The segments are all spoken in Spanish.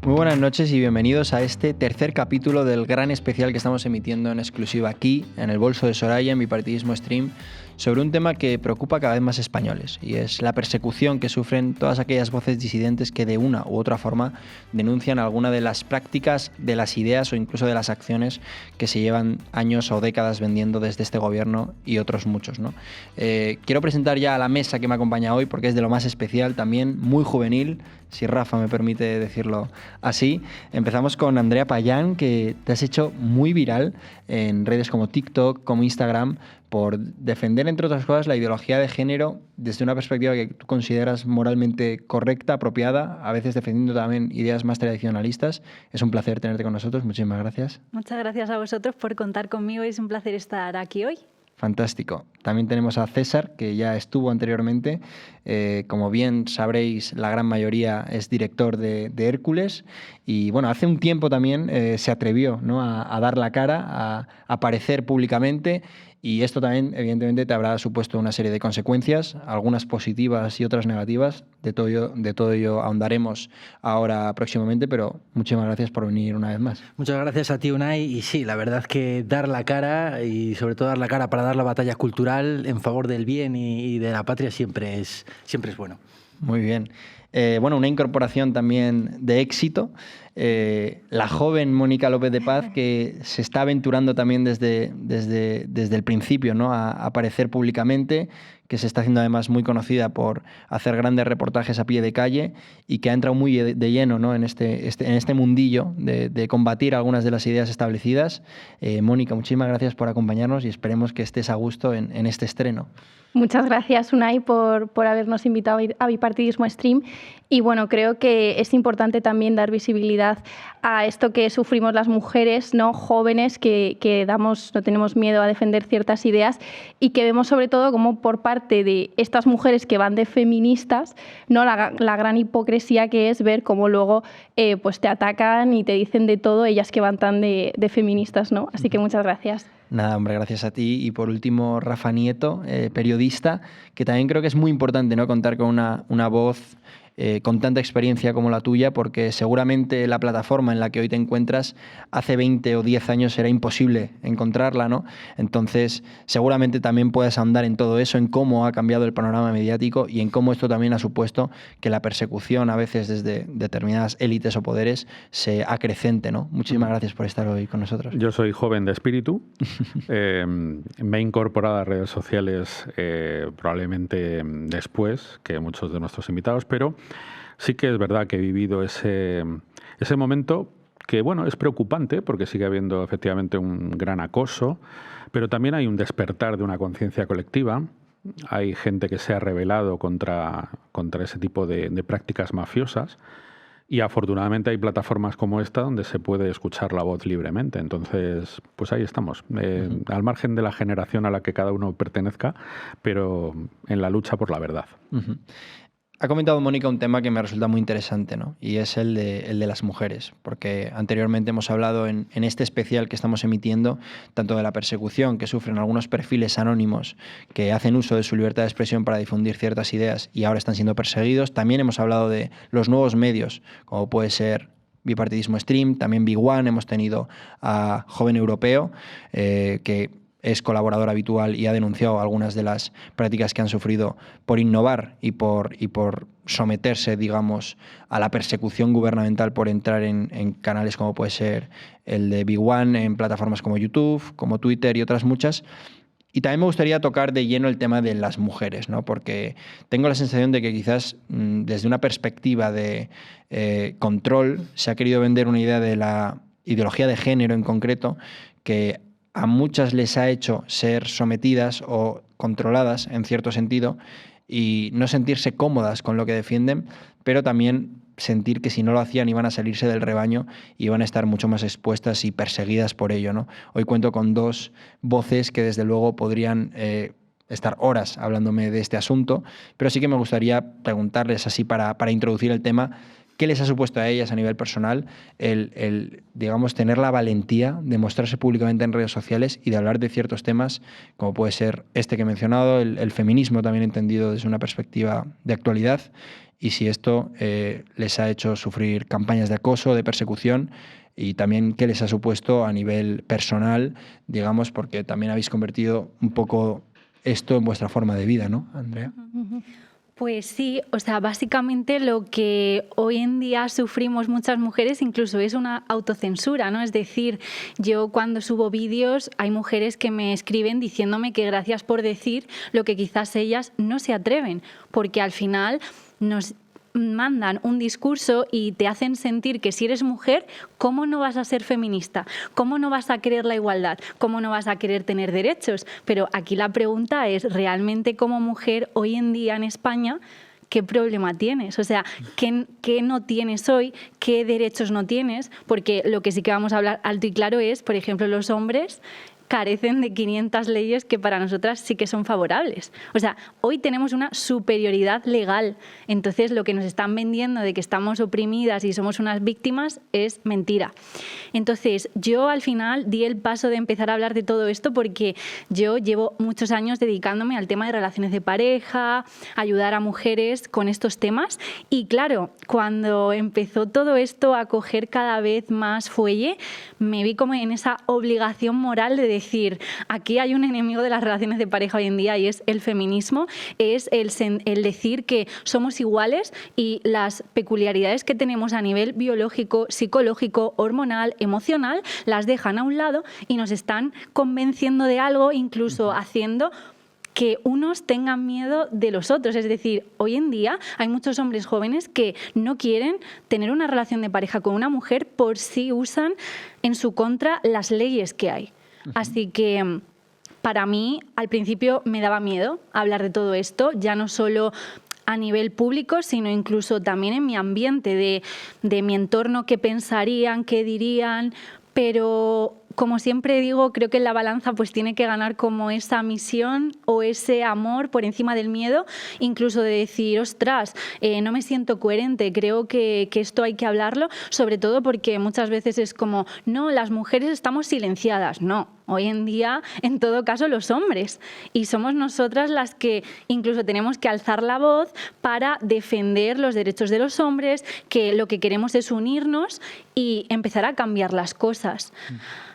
Muy buenas noches y bienvenidos a este tercer capítulo del gran especial que estamos emitiendo en exclusiva aquí, en el bolso de Soraya, en Bipartidismo Stream, sobre un tema que preocupa cada vez más españoles, y es la persecución que sufren todas aquellas voces disidentes que de una u otra forma denuncian alguna de las prácticas, de las ideas o incluso de las acciones que se llevan años o décadas vendiendo desde este gobierno y otros muchos, ¿no? Quiero presentar ya a la mesa que me acompaña hoy porque es de lo más especial, también muy juvenil, si Rafa me permite decirlo así. Empezamos con Andrea Payán, que te has hecho muy viral en redes como TikTok, como Instagram, por defender, entre otras cosas, la ideología de género desde una perspectiva que tú consideras moralmente correcta, apropiada, a veces defendiendo también ideas más tradicionalistas. Es un placer tenerte con nosotros. Muchísimas gracias. Muchas gracias a vosotros por contar conmigo. Es un placer estar aquí hoy. Fantástico. También tenemos a César, que ya estuvo anteriormente. Como bien sabréis, la gran mayoría es director de Hércules. Y bueno, hace un tiempo también se atrevió, ¿no?, a dar la cara, a aparecer públicamente. Y esto también, evidentemente, te habrá supuesto una serie de consecuencias, algunas positivas y otras negativas. De todo ello ahondaremos ahora próximamente, pero muchísimas gracias por venir una vez más. Muchas gracias a ti, Unai. Y sí, la verdad es que dar la cara, y sobre todo dar la cara para dar la batalla cultural en favor del bien y de la patria, siempre es bueno. Muy bien. Bueno, una incorporación también de éxito. La joven Mónica López de Paz, que se está aventurando también desde el principio, ¿no?, a aparecer públicamente, que se está haciendo además muy conocida por hacer grandes reportajes a pie de calle y que ha entrado muy de lleno, ¿no?, en este mundillo de combatir algunas de las ideas establecidas. Mónica, muchísimas gracias por acompañarnos y esperemos que estés a gusto en este estreno. Muchas gracias, Unai, por habernos invitado a Bipartidismo Stream. Y bueno, creo que es importante también dar visibilidad a esto que sufrimos las mujeres, ¿no?, jóvenes, que no tenemos miedo a defender ciertas ideas y que vemos sobre todo como por parte de estas mujeres que van de feministas, ¿no?, la gran hipocresía que es ver cómo luego pues te atacan y te dicen de todo ellas que van tan de feministas, ¿no? Así que muchas gracias. Nada, hombre, gracias a ti. Y por último, Rafa Nieto, periodista, que también creo que es muy importante, ¿no?, contar con una voz con tanta experiencia como la tuya, porque seguramente la plataforma en la que hoy te encuentras hace 20 o 10 años era imposible encontrarla, ¿no? Entonces, seguramente también puedes ahondar en todo eso, en cómo ha cambiado el panorama mediático y en cómo esto también ha supuesto que la persecución, a veces desde determinadas élites o poderes, se acrecente, ¿no? Muchísimas gracias por estar hoy con nosotros. Yo soy joven de espíritu. Me he incorporado a redes sociales probablemente después que muchos de nuestros invitados, pero sí que es verdad que he vivido ese momento que, bueno, es preocupante porque sigue habiendo efectivamente un gran acoso, pero también hay un despertar de una conciencia colectiva. Hay gente que se ha rebelado contra ese tipo de prácticas mafiosas y afortunadamente hay plataformas como esta donde se puede escuchar la voz libremente. Entonces, pues ahí estamos, al margen de la generación a la que cada uno pertenezca, pero en la lucha por la verdad. Ha comentado Mónica un tema que me resulta muy interesante, ¿no? Y es el de las mujeres, porque anteriormente hemos hablado en este especial que estamos emitiendo tanto de la persecución que sufren algunos perfiles anónimos que hacen uso de su libertad de expresión para difundir ciertas ideas y ahora están siendo perseguidos. También hemos hablado de los nuevos medios, como puede ser Bipartidismo Stream, también Big One, hemos tenido a Joven Europeo, que es colaborador habitual y ha denunciado algunas de las prácticas que han sufrido por innovar y por someterse, digamos, a la persecución gubernamental por entrar en canales como puede ser el de Big One, en plataformas como YouTube, como Twitter y otras muchas. Y también me gustaría tocar de lleno el tema de las mujeres, ¿no? Porque tengo la sensación de que quizás desde una perspectiva de control se ha querido vender una idea de la ideología de género en concreto que a muchas les ha hecho ser sometidas o controladas en cierto sentido y no sentirse cómodas con lo que defienden, pero también sentir que si no lo hacían iban a salirse del rebaño y iban a estar mucho más expuestas y perseguidas por ello, ¿no? Hoy cuento con dos voces que desde luego podrían estar horas hablándome de este asunto, pero sí que me gustaría preguntarles así para introducir el tema, ¿qué les ha supuesto a ellas a nivel personal digamos, tener la valentía de mostrarse públicamente en redes sociales y de hablar de ciertos temas, como puede ser este que he mencionado, el feminismo también entendido desde una perspectiva de actualidad, y si esto les ha hecho sufrir campañas de acoso, de persecución, y también qué les ha supuesto a nivel personal, digamos, porque también habéis convertido un poco esto en vuestra forma de vida, ¿no, Andrea? Pues sí, o sea, básicamente lo que hoy en día sufrimos muchas mujeres incluso es una autocensura, ¿no? Es decir, yo cuando subo vídeos hay mujeres que me escriben diciéndome que gracias por decir lo que quizás ellas no se atreven, porque al final nos mandan un discurso y te hacen sentir que si eres mujer, ¿cómo no vas a ser feminista? ¿Cómo no vas a querer la igualdad? ¿Cómo no vas a querer tener derechos? Pero aquí la pregunta es, ¿realmente como mujer hoy en día en España qué problema tienes? O sea, ¿qué no tienes hoy? ¿Qué derechos no tienes? Porque lo que sí que vamos a hablar alto y claro es, por ejemplo, los hombres carecen de 500 leyes que para nosotras sí que son favorables. O sea, hoy tenemos una superioridad legal. Entonces, lo que nos están vendiendo de que estamos oprimidas y somos unas víctimas es mentira. Entonces, yo al final di el paso de empezar a hablar de todo esto porque yo llevo muchos años dedicándome al tema de relaciones de pareja, ayudar a mujeres con estos temas. Y claro, cuando empezó todo esto a coger cada vez más fuelle, me vi como en esa obligación moral de decir, aquí hay un enemigo de las relaciones de pareja hoy en día y es el feminismo, es el decir que somos iguales y las peculiaridades que tenemos a nivel biológico, psicológico, hormonal, emocional, las dejan a un lado y nos están convenciendo de algo, incluso haciendo que unos tengan miedo de los otros. Es decir, hoy en día hay muchos hombres jóvenes que no quieren tener una relación de pareja con una mujer por si usan en su contra las leyes que hay. Así que para mí al principio me daba miedo hablar de todo esto, ya no solo a nivel público, sino incluso también en mi ambiente, de mi entorno, qué pensarían, qué dirían, pero como siempre digo, creo que en la balanza pues tiene que ganar como esa misión o ese amor por encima del miedo, incluso de decir, ostras, no me siento coherente, creo que esto hay que hablarlo, sobre todo porque muchas veces es como, no, las mujeres estamos silenciadas, no. Hoy en día, en todo caso, los hombres. Y somos nosotras las que incluso tenemos que alzar la voz para defender los derechos de los hombres, que lo que queremos es unirnos y empezar a cambiar las cosas.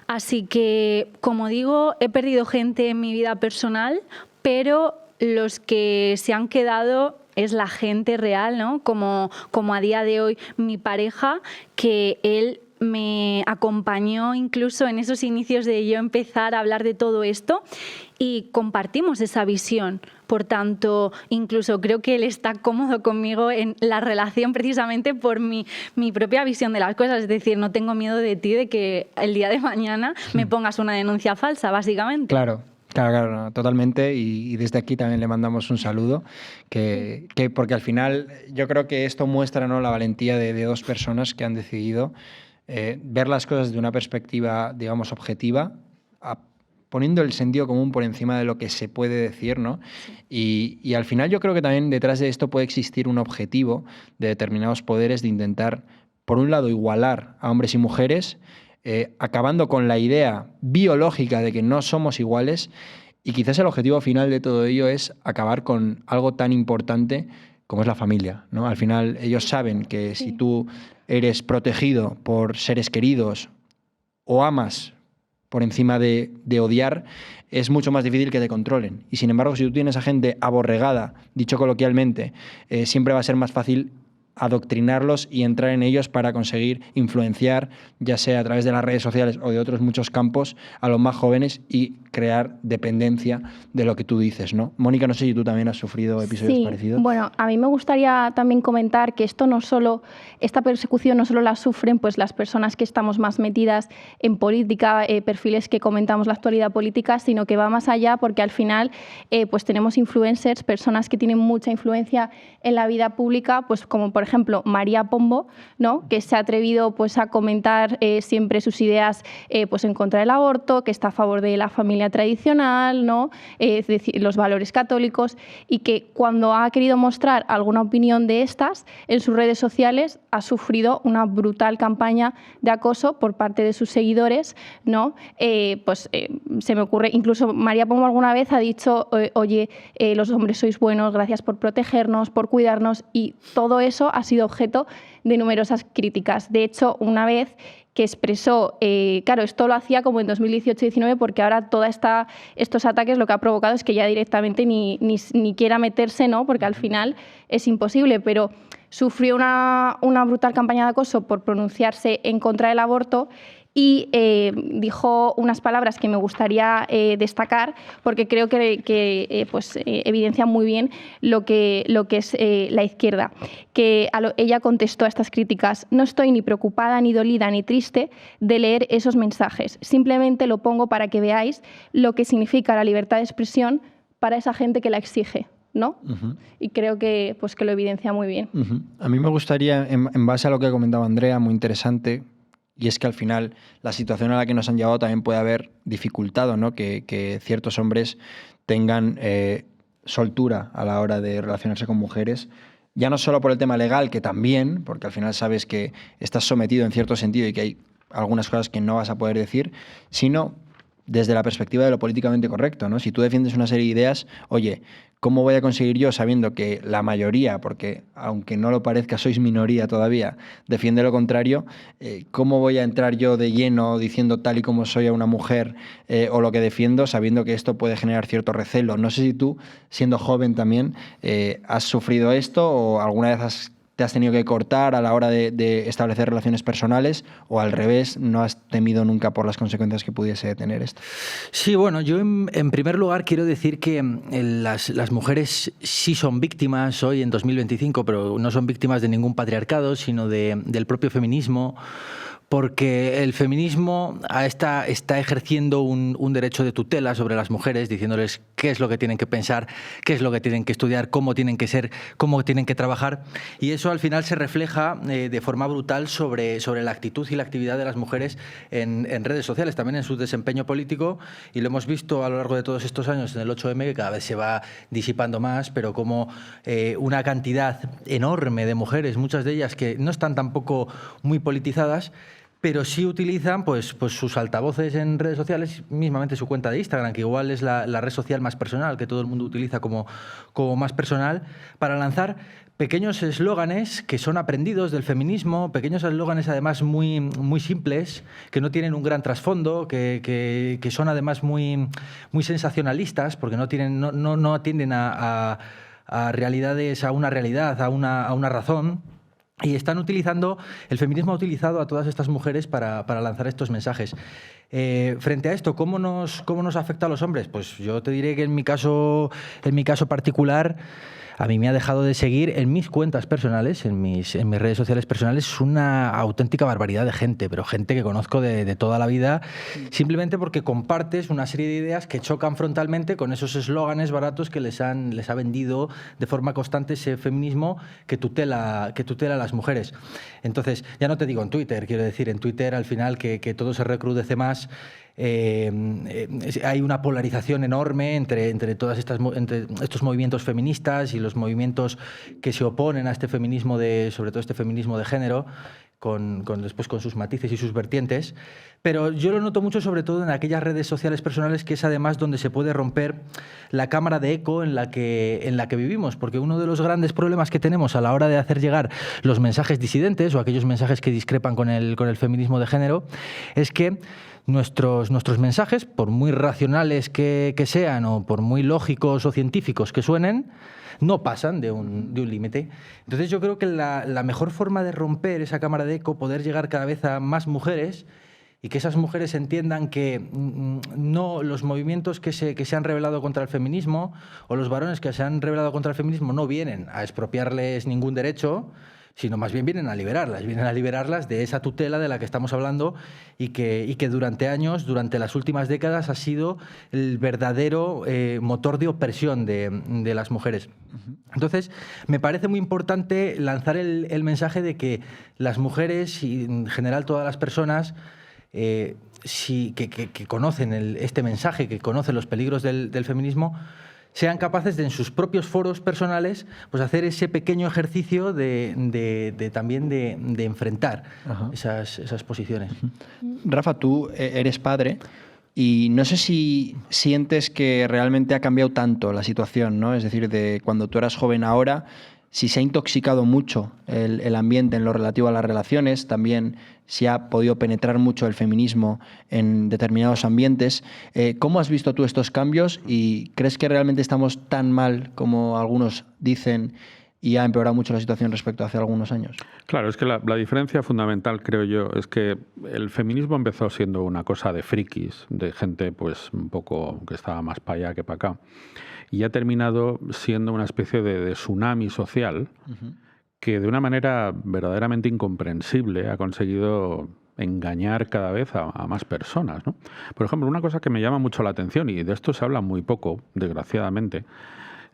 Así que, como digo, he perdido gente en mi vida personal, pero los que se han quedado es la gente real, ¿no? Como a día de hoy mi pareja, que él me acompañó incluso en esos inicios de yo empezar a hablar de todo esto y compartimos esa visión. Por tanto, incluso creo que él está cómodo conmigo en la relación precisamente por mi propia visión de las cosas. Es decir, no tengo miedo de ti de que el día de mañana me pongas una denuncia falsa, básicamente. Claro. Claro, totalmente. Y desde aquí también le mandamos un saludo, porque al final yo creo que esto muestra, ¿no?, la valentía de dos personas que han decidido ver las cosas de una perspectiva, digamos, objetiva, poniendo el sentido común por encima de lo que se puede decir, ¿no? Y al final yo creo que también detrás de esto puede existir un objetivo de determinados poderes de intentar, por un lado, igualar a hombres y mujeres, acabando con la idea biológica de que no somos iguales, y quizás el objetivo final de todo ello es acabar con algo tan importante como es la familia, ¿no? Al final ellos saben que si tú eres protegido por seres queridos o amas por encima de odiar, es mucho más difícil que te controlen. Y sin embargo, si tú tienes a gente aborregada, dicho coloquialmente, siempre va a ser más fácil adoctrinarlos y entrar en ellos para conseguir influenciar, ya sea a través de las redes sociales o de otros muchos campos, a los más jóvenes y crear dependencia de lo que tú dices, ¿no? Mónica, no sé si tú también has sufrido episodios parecidos. Bueno, a mí me gustaría también comentar que esta persecución no solo la sufren pues las personas que estamos más metidas en política, perfiles que comentamos la actualidad política, sino que va más allá porque al final pues tenemos influencers, personas que tienen mucha influencia en la vida pública, pues como por ejemplo María Pombo, ¿no?, que se ha atrevido pues a comentar siempre sus ideas pues en contra del aborto, que está a favor de la familia familia tradicional, ¿no? Es decir, los valores católicos, y que cuando ha querido mostrar alguna opinión de estas en sus redes sociales ha sufrido una brutal campaña de acoso por parte de sus seguidores, ¿no? Se me ocurre, incluso María Pombo alguna vez ha dicho, oye, los hombres sois buenos, gracias por protegernos, por cuidarnos, y todo eso ha sido objeto de numerosas críticas. De hecho, una vez que expresó, claro, esto lo hacía como en 2018-19, porque ahora todos estos ataques lo que ha provocado es que ya directamente ni quiera meterse, ¿no? Porque al final es imposible, pero sufrió una brutal campaña de acoso por pronunciarse en contra del aborto, y dijo unas palabras que me gustaría destacar, porque creo que evidencian muy bien lo que es la izquierda. Ella contestó a estas críticas: no estoy ni preocupada, ni dolida, ni triste de leer esos mensajes. Simplemente lo pongo para que veáis lo que significa la libertad de expresión para esa gente que la exige, ¿no? Y creo que lo evidencia muy bien. A mí me gustaría, en base a lo que ha comentado Andrea, muy interesante, y es que al final la situación a la que nos han llevado también puede haber dificultado, ¿no? que ciertos hombres tengan soltura a la hora de relacionarse con mujeres, ya no solo por el tema legal, que también, porque al final sabes que estás sometido en cierto sentido y que hay algunas cosas que no vas a poder decir, sino desde la perspectiva de lo políticamente correcto, ¿no? Si tú defiendes una serie de ideas, oye, ¿cómo voy a conseguir yo, sabiendo que la mayoría, porque aunque no lo parezca, sois minoría todavía, defiende lo contrario? ¿Cómo voy a entrar yo de lleno diciendo tal y como soy a una mujer o lo que defiendo, sabiendo que esto puede generar cierto recelo? No sé si tú, siendo joven también, has sufrido esto, o alguna vez te has tenido que cortar a la hora de establecer relaciones personales, o al revés, no has temido nunca por las consecuencias que pudiese tener esto. Sí, bueno, yo en primer lugar quiero decir que las mujeres sí son víctimas hoy en 2025, pero no son víctimas de ningún patriarcado, sino del propio feminismo, porque el feminismo está ejerciendo un derecho de tutela sobre las mujeres, diciéndoles qué es lo que tienen que pensar, qué es lo que tienen que estudiar, cómo tienen que ser, cómo tienen que trabajar, y eso al final se refleja de forma brutal sobre la actitud y la actividad de las mujeres en redes sociales, también en su desempeño político, y lo hemos visto a lo largo de todos estos años en el 8M, que cada vez se va disipando más, pero como una cantidad enorme de mujeres, muchas de ellas que no están tampoco muy politizadas, pero sí utilizan pues sus altavoces en redes sociales, mismamente su cuenta de Instagram, que igual es la red social más personal, que todo el mundo utiliza como más personal, para lanzar pequeños eslóganes que son aprendidos del feminismo, pequeños eslóganes además muy, muy simples, que no tienen un gran trasfondo, que son además muy, muy sensacionalistas, porque no atienden a realidades, a una realidad, a una razón. Y el feminismo ha utilizado a todas estas mujeres para lanzar estos mensajes. Frente a esto, ¿cómo nos afecta a los hombres? Pues yo te diré que en mi caso particular, a mí me ha dejado de seguir en mis cuentas personales, en mis redes sociales personales, una auténtica barbaridad de gente, pero gente que conozco de toda la vida, simplemente porque compartes una serie de ideas que chocan frontalmente con esos eslóganes baratos que les ha vendido de forma constante ese feminismo que tutela a las mujeres. Entonces, ya no te digo en Twitter, quiero decir, en Twitter al final que todo se recrudece más. Hay una polarización enorme entre estos movimientos feministas y los movimientos que se oponen a este feminismo sobre todo este feminismo de género, después con sus matices y sus vertientes. Pero yo lo noto mucho sobre todo en aquellas redes sociales personales, que es además donde se puede romper la cámara de eco en la que vivimos, porque uno de los grandes problemas que tenemos a la hora de hacer llegar los mensajes disidentes o aquellos mensajes que discrepan con el feminismo de género es que nuestros mensajes, por muy racionales que sean o por muy lógicos o científicos que suenen, no pasan de un límite. Entonces yo creo que la mejor forma de romper esa cámara de eco, poder llegar cada vez a más mujeres y que esas mujeres entiendan que no los movimientos que se han rebelado contra el feminismo o los varones que se han rebelado contra el feminismo no vienen a expropiarles ningún derecho, sino más bien vienen a liberarlas de esa tutela de la que estamos hablando y que durante años, durante las últimas décadas, ha sido el verdadero motor de opresión de las mujeres. Entonces, me parece muy importante lanzar el mensaje de que las mujeres y en general todas las personas que conocen este mensaje, que conocen los peligros del feminismo, sean capaces de en sus propios foros personales pues hacer ese pequeño ejercicio también de enfrentar esas posiciones. Rafa, tú eres padre y no sé si sientes que realmente ha cambiado tanto la situación, ¿no? Es decir, de cuando tú eras joven ahora, si se ha intoxicado mucho el ambiente en lo relativo a las relaciones, también si ha podido penetrar mucho el feminismo en determinados ambientes. ¿Cómo has visto tú estos cambios y crees que realmente estamos tan mal como algunos dicen y ha empeorado mucho la situación respecto a hace algunos años? Claro, es que la diferencia fundamental, creo yo, es que el feminismo empezó siendo una cosa de frikis, de gente pues un poco que estaba más para allá que para acá, y ha terminado siendo una especie de tsunami social que de una manera verdaderamente incomprensible ha conseguido engañar cada vez a más personas, ¿no? Por ejemplo, una cosa que me llama mucho la atención, y de esto se habla muy poco, desgraciadamente,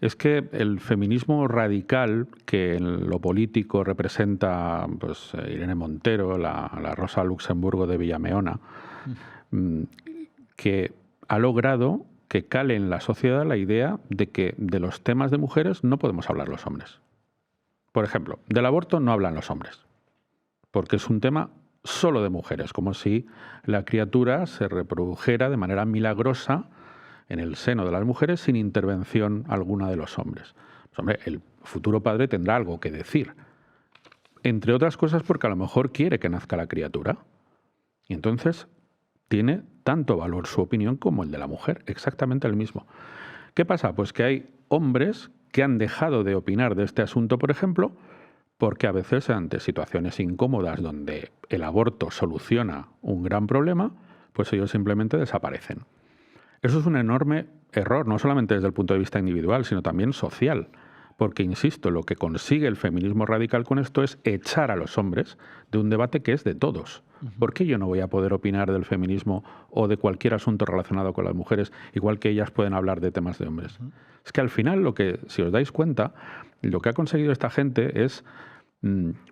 es que el feminismo radical que en lo político representa pues, Irene Montero, la Rosa Luxemburgo de Villameona, que ha logrado que cale en la sociedad la idea de que de los temas de mujeres no podemos hablar los hombres. Por ejemplo, del aborto no hablan los hombres, porque es un tema solo de mujeres, como si la criatura se reprodujera de manera milagrosa en el seno de las mujeres sin intervención alguna de los hombres. Pues, hombre, el futuro padre tendrá algo que decir, entre otras cosas porque a lo mejor quiere que nazca la criatura. Y entonces tiene tanto valor su opinión como el de la mujer, exactamente el mismo. ¿Qué pasa? Pues que hay hombres que han dejado de opinar de este asunto, por ejemplo, porque a veces ante situaciones incómodas donde el aborto soluciona un gran problema, pues ellos simplemente desaparecen. Eso es un enorme error, no solamente desde el punto de vista individual, sino también social. Porque, insisto, lo que consigue el feminismo radical con esto es echar a los hombres de un debate que es de todos. ¿Por qué yo no voy a poder opinar del feminismo o de cualquier asunto relacionado con las mujeres, igual que ellas pueden hablar de temas de hombres? Es que al final, si os dais cuenta, lo que ha conseguido esta gente es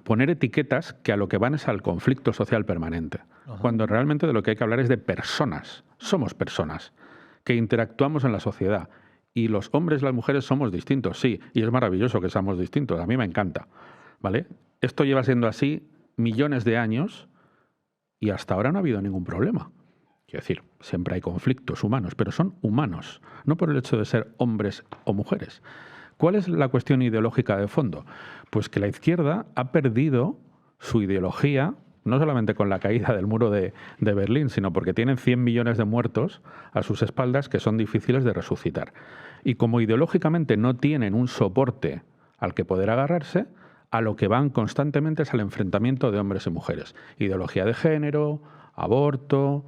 poner etiquetas que a lo que van es al conflicto social permanente. Cuando realmente de lo que hay que hablar es de personas. Somos personas que interactuamos en la sociedad. Y los hombres y las mujeres somos distintos, sí, y es maravilloso que seamos distintos, a mí me encanta, ¿vale? Esto lleva siendo así millones de años y hasta ahora no ha habido ningún problema. Quiero decir, siempre hay conflictos humanos, pero son humanos, no por el hecho de ser hombres o mujeres. ¿Cuál es la cuestión ideológica de fondo? Pues que la izquierda ha perdido su ideología, no solamente con la caída del muro de Berlín, sino porque tienen 100 millones de muertos a sus espaldas que son difíciles de resucitar. Y como ideológicamente no tienen un soporte al que poder agarrarse, a lo que van constantemente es al enfrentamiento de hombres y mujeres. Ideología de género, aborto,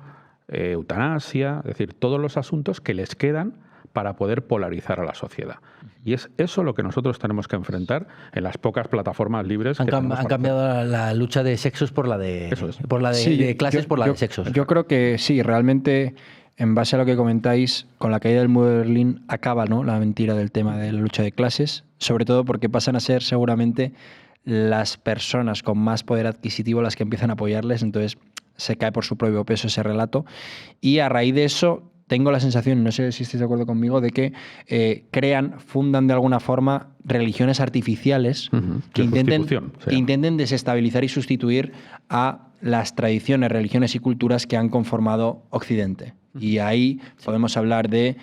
eutanasia, es decir, todos los asuntos que les quedan para poder polarizar a la sociedad. Y es eso lo que nosotros tenemos que enfrentar en las pocas plataformas libres. Han cambiado la lucha de sexos por la de, de clases por la de sexos. Yo creo que sí, realmente, en base a lo que comentáis, con la caída del muro de Berlín acaba, ¿no?, la mentira del tema de la lucha de clases, sobre todo porque pasan a ser seguramente las personas con más poder adquisitivo las que empiezan a apoyarles, entonces se cae por su propio peso ese relato. Y a raíz de eso tengo la sensación, no sé si estáis de acuerdo conmigo, de que fundan de alguna forma religiones artificiales que intenten desestabilizar y sustituir a las tradiciones, religiones y culturas que han conformado Occidente. Y ahí podemos hablar de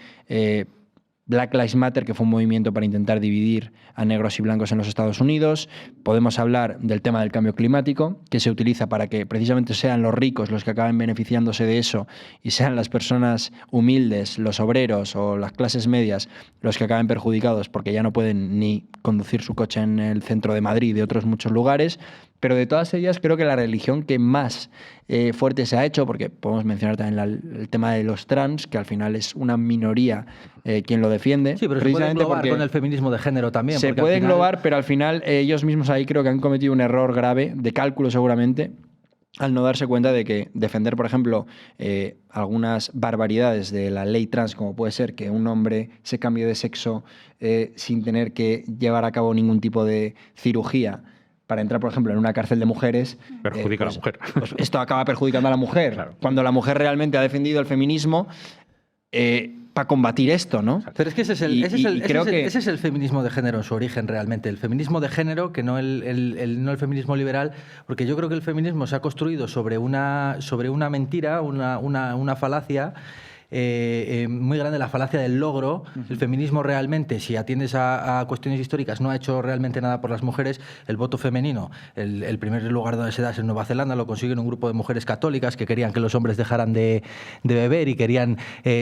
Black Lives Matter, que fue un movimiento para intentar dividir a negros y blancos en los Estados Unidos. Podemos hablar del tema del cambio climático, que se utiliza para que precisamente sean los ricos los que acaben beneficiándose de eso y sean las personas humildes, los obreros o las clases medias los que acaben perjudicados porque ya no pueden ni conducir su coche en el centro de Madrid y de otros muchos lugares. Pero de todas ellas creo que la religión que más fuerte se ha hecho, porque podemos mencionar también el tema de los trans, que al final es una minoría quien lo defiende. Sí, pero se puede englobar con el feminismo de género también. Se puede englobar, pero al final ellos mismos ahí creo que han cometido un error grave, de cálculo seguramente, al no darse cuenta de que defender, por ejemplo, algunas barbaridades de la ley trans, como puede ser que un hombre se cambie de sexo sin tener que llevar a cabo ningún tipo de cirugía, para entrar, por ejemplo, en una cárcel de mujeres, Perjudica a la mujer. Pues esto acaba perjudicando a la mujer. Claro. Cuando la mujer realmente ha defendido el feminismo para combatir esto, ¿no? Pero es que ese es el feminismo de género en su origen realmente. El feminismo de género, que no el feminismo liberal, porque yo creo que el feminismo se ha construido sobre una mentira, una falacia muy grande, la falacia del logro. El feminismo realmente, si atiendes a cuestiones históricas, no ha hecho realmente nada por las mujeres. El voto femenino, el primer lugar donde se da es en Nueva Zelanda, lo consiguen un grupo de mujeres católicas que querían que los hombres dejaran de beber y querían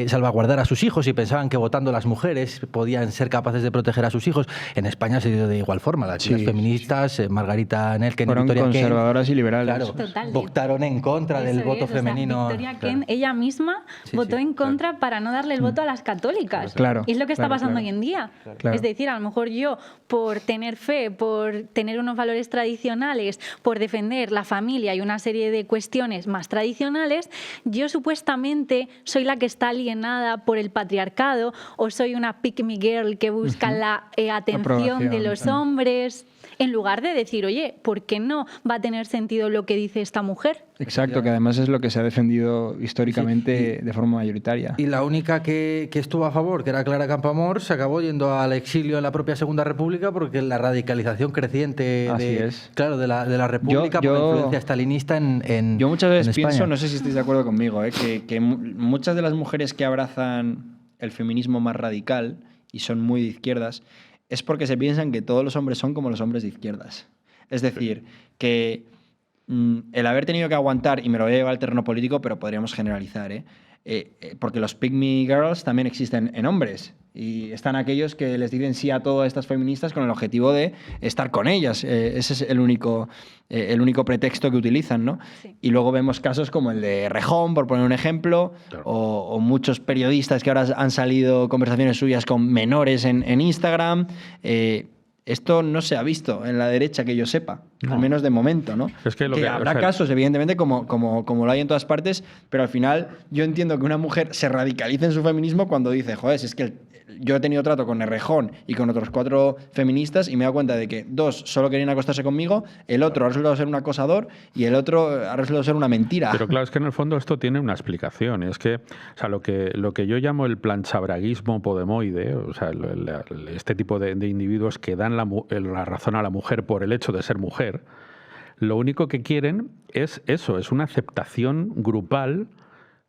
salvaguardar a sus hijos y pensaban que votando las mujeres podían ser capaces de proteger a sus hijos. En España se dio de igual forma. Las feministas, Margarita Nelken, fueron Victoria conservadoras y liberales. Claro, Totalmente. votaron en contra del voto femenino. Victoria Kent, ella misma votó en contra para no darle el voto a las católicas. Claro, Y es lo que está pasando hoy en día. Claro. Es decir, a lo mejor yo, por tener fe, por tener unos valores tradicionales, por defender la familia y una serie de cuestiones más tradicionales, yo supuestamente soy la que está alienada por el patriarcado o soy una pick me girl que busca la atención de los hombres, en lugar de decir, oye, ¿por qué no va a tener sentido lo que dice esta mujer? Exacto, que además es lo que se ha defendido históricamente de forma mayoritaria. Y la única que estuvo a favor, que era Clara Campoamor, se acabó yendo al exilio en la propia Segunda República porque la radicalización creciente de la República por la influencia stalinista en Yo muchas veces España. pienso, no sé si estáis de acuerdo conmigo, que muchas de las mujeres que abrazan el feminismo más radical y son muy de izquierdas es porque se piensan que todos los hombres son como los hombres de izquierdas. Es decir, que el haber tenido que aguantar, y me lo voy a llevar al terreno político, pero podríamos generalizar, porque los pick me girls también existen en hombres. Y están aquellos que les dicen sí a todas estas feministas con el objetivo de estar con ellas. Ese es el único pretexto que utilizan, ¿no? Sí. Y luego vemos casos como el de Rejón, por poner un ejemplo, Claro. o muchos periodistas que ahora han salido conversaciones suyas con menores en Instagram. Esto no se ha visto en la derecha que yo sepa, No. al menos de momento, ¿no? Es que habrá casos, evidentemente, como lo hay en todas partes, pero al final yo entiendo que una mujer se radicalice en su feminismo cuando dice, joder, si es que yo he tenido trato con Errejón y con otros 4 feministas y me he dado cuenta de que 2 solo querían acostarse conmigo, el otro ha resultado ser un acosador y el otro ha resultado ser una mentira. Pero claro, es que en el fondo esto tiene una explicación. Es que, o sea, lo que yo llamo el planchabraguismo podemoide, o sea, este tipo de individuos que dan la razón a la mujer por el hecho de ser mujer, lo único que quieren es eso, es una aceptación grupal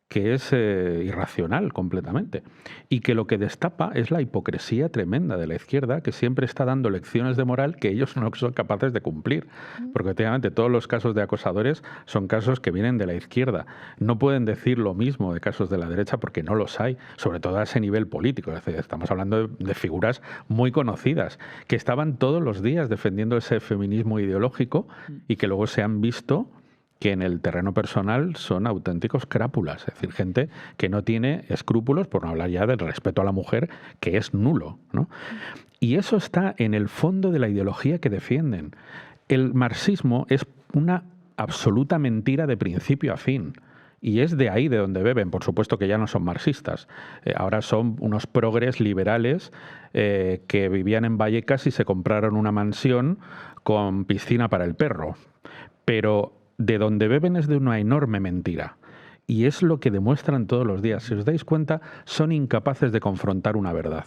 que es irracional completamente y que lo que destapa es la hipocresía tremenda de la izquierda, que siempre está dando lecciones de moral que ellos no son capaces de cumplir, porque efectivamente todos los casos de acosadores son casos que vienen de la izquierda. No pueden decir lo mismo de casos de la derecha porque no los hay, sobre todo a ese nivel político. Es decir, estamos hablando de figuras muy conocidas que estaban todos los días defendiendo ese feminismo ideológico y que luego se han visto que en el terreno personal son auténticos crápulas, es decir, gente que no tiene escrúpulos, por no hablar ya del respeto a la mujer, que es nulo, ¿no? Y eso está en el fondo de la ideología que defienden. El marxismo es una absoluta mentira de principio a fin. Y es de ahí de donde beben. Por supuesto que ya no son marxistas. Ahora son unos progres liberales que vivían en Vallecas y se compraron una mansión con piscina para el perro. Pero de donde beben es de una enorme mentira. Y es lo que demuestran todos los días. Si os dais cuenta, son incapaces de confrontar una verdad.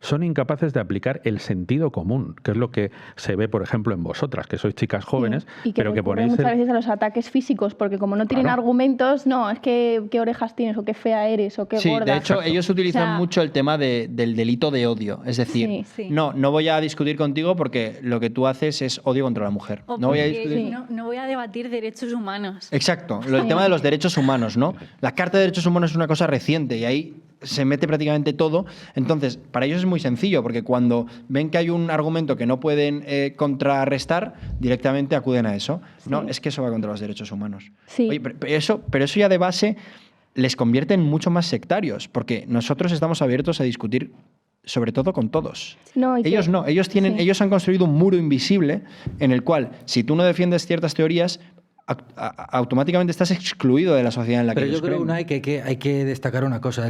Son incapaces de aplicar el sentido común, que es lo que se ve, por ejemplo, en vosotras, que sois chicas jóvenes, y que pero que recurren ponéis... muchas veces a los ataques físicos, porque como no tienen Claro. argumentos, no, es que qué orejas tienes, o qué fea eres, o qué Sí, gorda. de hecho, ellos utilizan O sea, mucho el tema del delito de odio. Es decir, Sí, sí. no voy a discutir contigo porque lo que tú haces es odio contra la mujer. O No voy a porque discutir. no voy a debatir derechos humanos. Exacto, el tema de los derechos humanos, ¿no? La Carta de Derechos Humanos es una cosa reciente y ahí se mete prácticamente todo. Entonces, para ellos es muy sencillo, porque cuando ven que hay un argumento que no pueden contrarrestar, directamente acuden a eso. No, es que eso va contra los derechos humanos. Sí. Oye, pero eso ya de base les convierte en mucho más sectarios, porque nosotros estamos abiertos a discutir sobre todo con todos. No, y que- Ellos no, ellos sí. han construido un muro invisible en el cual, si tú no defiendes ciertas teorías, automáticamente estás excluido de la sociedad en la que Pero ellos yo creo, creen. Unai, que hay que destacar una cosa.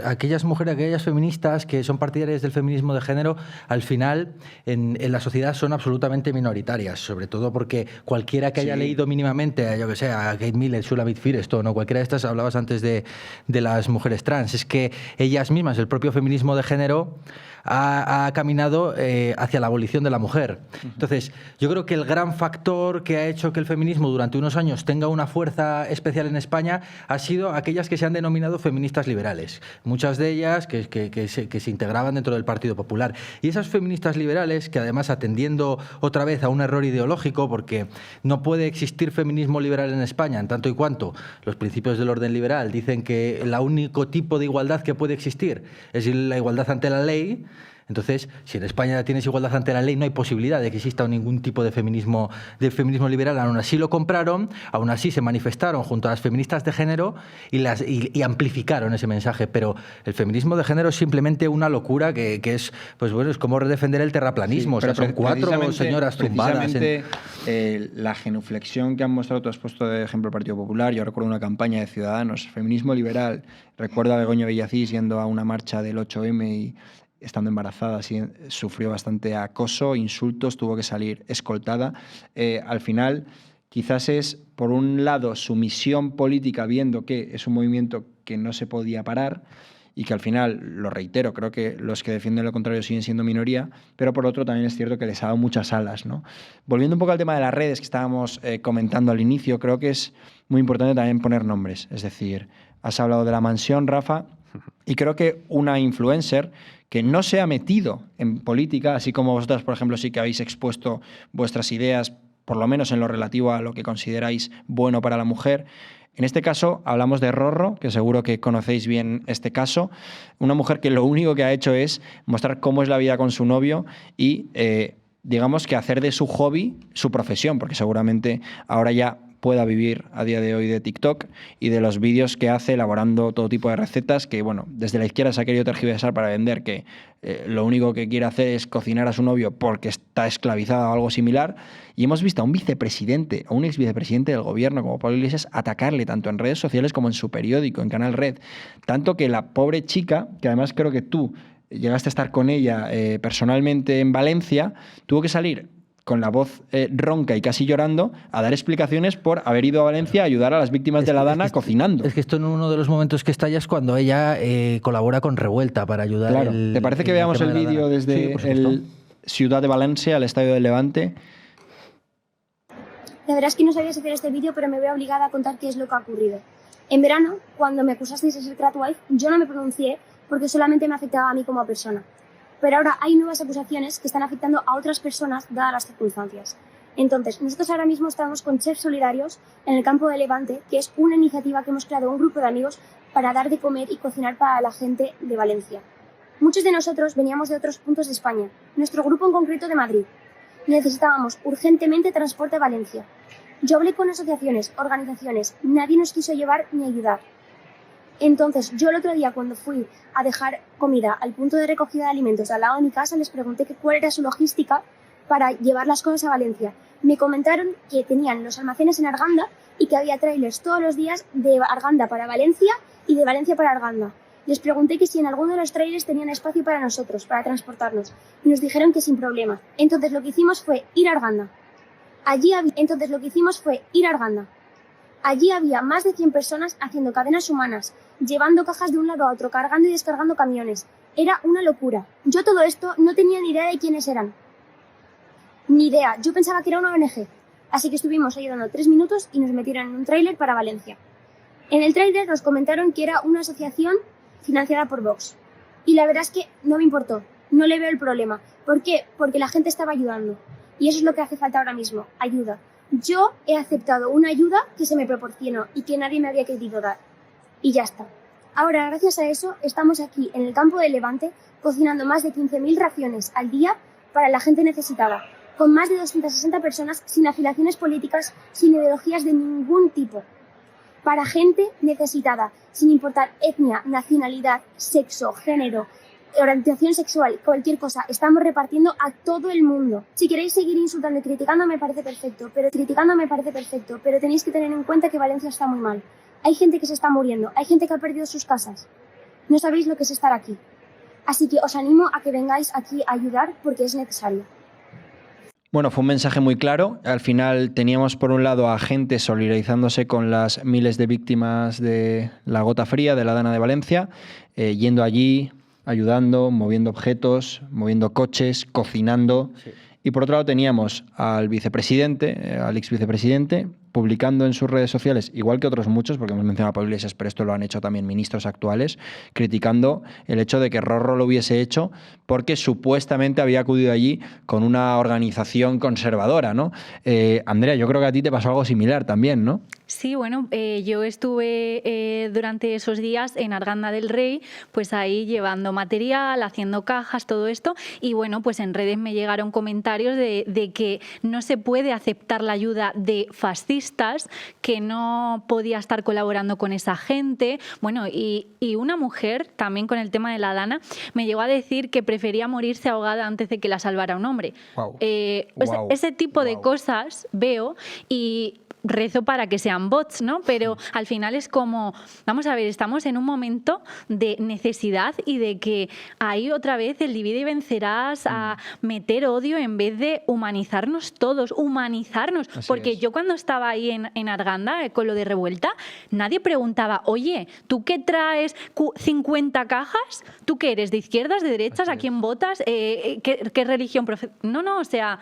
Aquellas mujeres, aquellas feministas que son partidarias del feminismo de género, al final en la sociedad son absolutamente minoritarias, sobre todo porque cualquiera que haya leído mínimamente, yo que sé, a Kate Miller, Shulamit Firestone o cualquiera de estas, hablabas antes de las mujeres trans, es que ellas mismas, el propio feminismo de género, ha caminado hacia la abolición de la mujer. Entonces, yo creo que el gran factor que ha hecho que el feminismo durante unos años tenga una fuerza especial en España ha sido aquellas que se han denominado feministas liberales. Muchas de ellas que se integraban dentro del Partido Popular. Y esas feministas liberales, que además atendiendo otra vez a un error ideológico, porque no puede existir feminismo liberal en España, en tanto y cuanto los principios del orden liberal dicen que el único tipo de igualdad que puede existir es la igualdad ante la ley. Entonces, si en España tienes igualdad ante la ley, no hay posibilidad de que exista ningún tipo de feminismo liberal. Aún así lo compraron, aún así se manifestaron junto a las feministas de género y amplificaron ese mensaje. Pero el feminismo de género es simplemente una locura que es, pues bueno, es como defender el terraplanismo. Sí, o sea, son 4 señoras tumbadas. La genuflexión que han mostrado, tú has puesto de ejemplo el Partido Popular, yo recuerdo una campaña de Ciudadanos, feminismo liberal, recuerdo a Begoña Villacís yendo a una marcha del 8M y estando embarazada, sufrió bastante acoso, insultos, tuvo que salir escoltada. Al final, quizás es, por un lado, sumisión política, viendo que es un movimiento que no se podía parar y que al final, lo reitero, creo que los que defienden lo contrario siguen siendo minoría, pero por otro también es cierto que les ha dado muchas alas, ¿no? Volviendo un poco al tema de las redes que estábamos comentando al inicio, creo que es muy importante también poner nombres. Es decir, has hablado de La Mansión, Rafa, y creo que una influencer que no se ha metido en política, así como vosotras, por ejemplo, sí que habéis expuesto vuestras ideas, por lo menos en lo relativo a lo que consideráis bueno para la mujer. En este caso hablamos de Rorro, que seguro que conocéis bien este caso, una mujer que lo único que ha hecho es mostrar cómo es la vida con su novio y digamos que hacer de su hobby su profesión, porque seguramente ahora ya pueda vivir a día de hoy de TikTok y de los vídeos que hace elaborando todo tipo de recetas que, bueno, desde la izquierda se ha querido tergiversar para vender que lo único que quiere hacer es cocinar a su novio porque está esclavizada o algo similar. Y hemos visto a un vicepresidente, a un ex vicepresidente del gobierno como Pablo Iglesias atacarle tanto en redes sociales como en su periódico, en Canal Red. Tanto que la pobre chica, que además creo que tú llegaste a estar con ella personalmente en Valencia, tuvo que salir con la voz ronca y casi llorando, a dar explicaciones por haber ido a Valencia a ayudar a las víctimas de la Dana cocinando. Es que esto en uno de los momentos que estalla es cuando ella colabora con Revuelta para ayudar. Claro. ¿Te parece que veamos el vídeo desde el Ciudad de Valencia, el Estadio del Levante? La verdad es que no sabía si hacer este vídeo, pero me veo obligada a contar qué es lo que ha ocurrido. En verano, cuando me acusasteis de ser tradwife, yo no me pronuncié porque solamente me afectaba a mí como persona. Pero ahora hay nuevas acusaciones que están afectando a otras personas dadas las circunstancias. Entonces, nosotros ahora mismo estamos con Chefs Solidarios en el campo de Levante, que es una iniciativa que hemos creado un grupo de amigos para dar de comer y cocinar para la gente de Valencia. Muchos de nosotros veníamos de otros puntos de España, nuestro grupo en concreto de Madrid. Necesitábamos urgentemente transporte a Valencia. Yo hablé con asociaciones, organizaciones, nadie nos quiso llevar ni ayudar. Entonces, yo el otro día cuando fui a dejar comida al punto de recogida de alimentos al lado de mi casa, les pregunté cuál era su logística para llevar las cosas a Valencia. Me comentaron que tenían los almacenes en Arganda y que había trailers todos los días de Arganda para Valencia y de Valencia para Arganda. Les pregunté que si en alguno de los trailers tenían espacio para nosotros, para transportarnos, y nos dijeron que sin problema. Entonces lo que hicimos fue ir a Arganda. Allí había más de 100 personas haciendo cadenas humanas, llevando cajas de un lado a otro, cargando y descargando camiones. Era una locura. Yo todo esto no tenía ni idea de quiénes eran. Ni idea. Yo pensaba que era una ONG. Así que estuvimos ayudando 3 minutos y nos metieron en un tráiler para Valencia. En el tráiler nos comentaron que era una asociación financiada por Vox. Y la verdad es que no me importó. No le veo el problema. ¿Por qué? Porque la gente estaba ayudando. Y eso es lo que hace falta ahora mismo. Ayuda. Yo he aceptado una ayuda que se me proporcionó y que nadie me había querido dar. Y ya está. Ahora, gracias a eso, estamos aquí en el campo de Levante cocinando más de 15.000 raciones al día para la gente necesitada, con más de 260 personas sin afiliaciones políticas, sin ideologías de ningún tipo. Para gente necesitada, sin importar etnia, nacionalidad, sexo, género, orientación sexual, cualquier cosa, estamos repartiendo a todo el mundo. Si queréis seguir insultando y criticando me parece perfecto, pero tenéis que tener en cuenta que Valencia está muy mal. Hay gente que se está muriendo, hay gente que ha perdido sus casas. No sabéis lo que es estar aquí. Así que os animo a que vengáis aquí a ayudar porque es necesario. Bueno, fue un mensaje muy claro. Al final teníamos por un lado a gente solidarizándose con las miles de víctimas de la gota fría, de la Dana de Valencia, yendo allí, ayudando, moviendo objetos, moviendo coches, cocinando. Sí. Y por otro lado teníamos al vicepresidente, al ex vicepresidente, publicando en sus redes sociales, igual que otros muchos, porque hemos mencionado a Pablo Iglesias, pero esto lo han hecho también ministros actuales, criticando el hecho de que Rorro lo hubiese hecho porque supuestamente había acudido allí con una organización conservadora, ¿no? Andrea, yo creo que a ti te pasó algo similar también, ¿no? Sí, bueno, yo estuve durante esos días en Arganda del Rey, pues ahí llevando material, haciendo cajas, todo esto, y bueno, pues en redes me llegaron comentarios de que no se puede aceptar la ayuda de fascistas, que no podía estar colaborando con esa gente. Bueno, y una mujer, también con el tema de la Dana, me llegó a decir que prefería morirse ahogada antes de que la salvara un hombre. Wow. Ese tipo de cosas veo y rezo para que sean bots, ¿no? Pero al final es como, vamos a ver, estamos en un momento de necesidad y de que ahí otra vez el divide y vencerás a meter odio en vez de humanizarnos todos, humanizarnos. Así porque es. Yo cuando estaba ahí en Arganda con lo de Revuelta, nadie preguntaba, oye, ¿tú qué traes 50 cajas? ¿Tú qué eres? ¿De izquierdas, de derechas? ¿A quién votas? ¿Qué religión? No, o sea,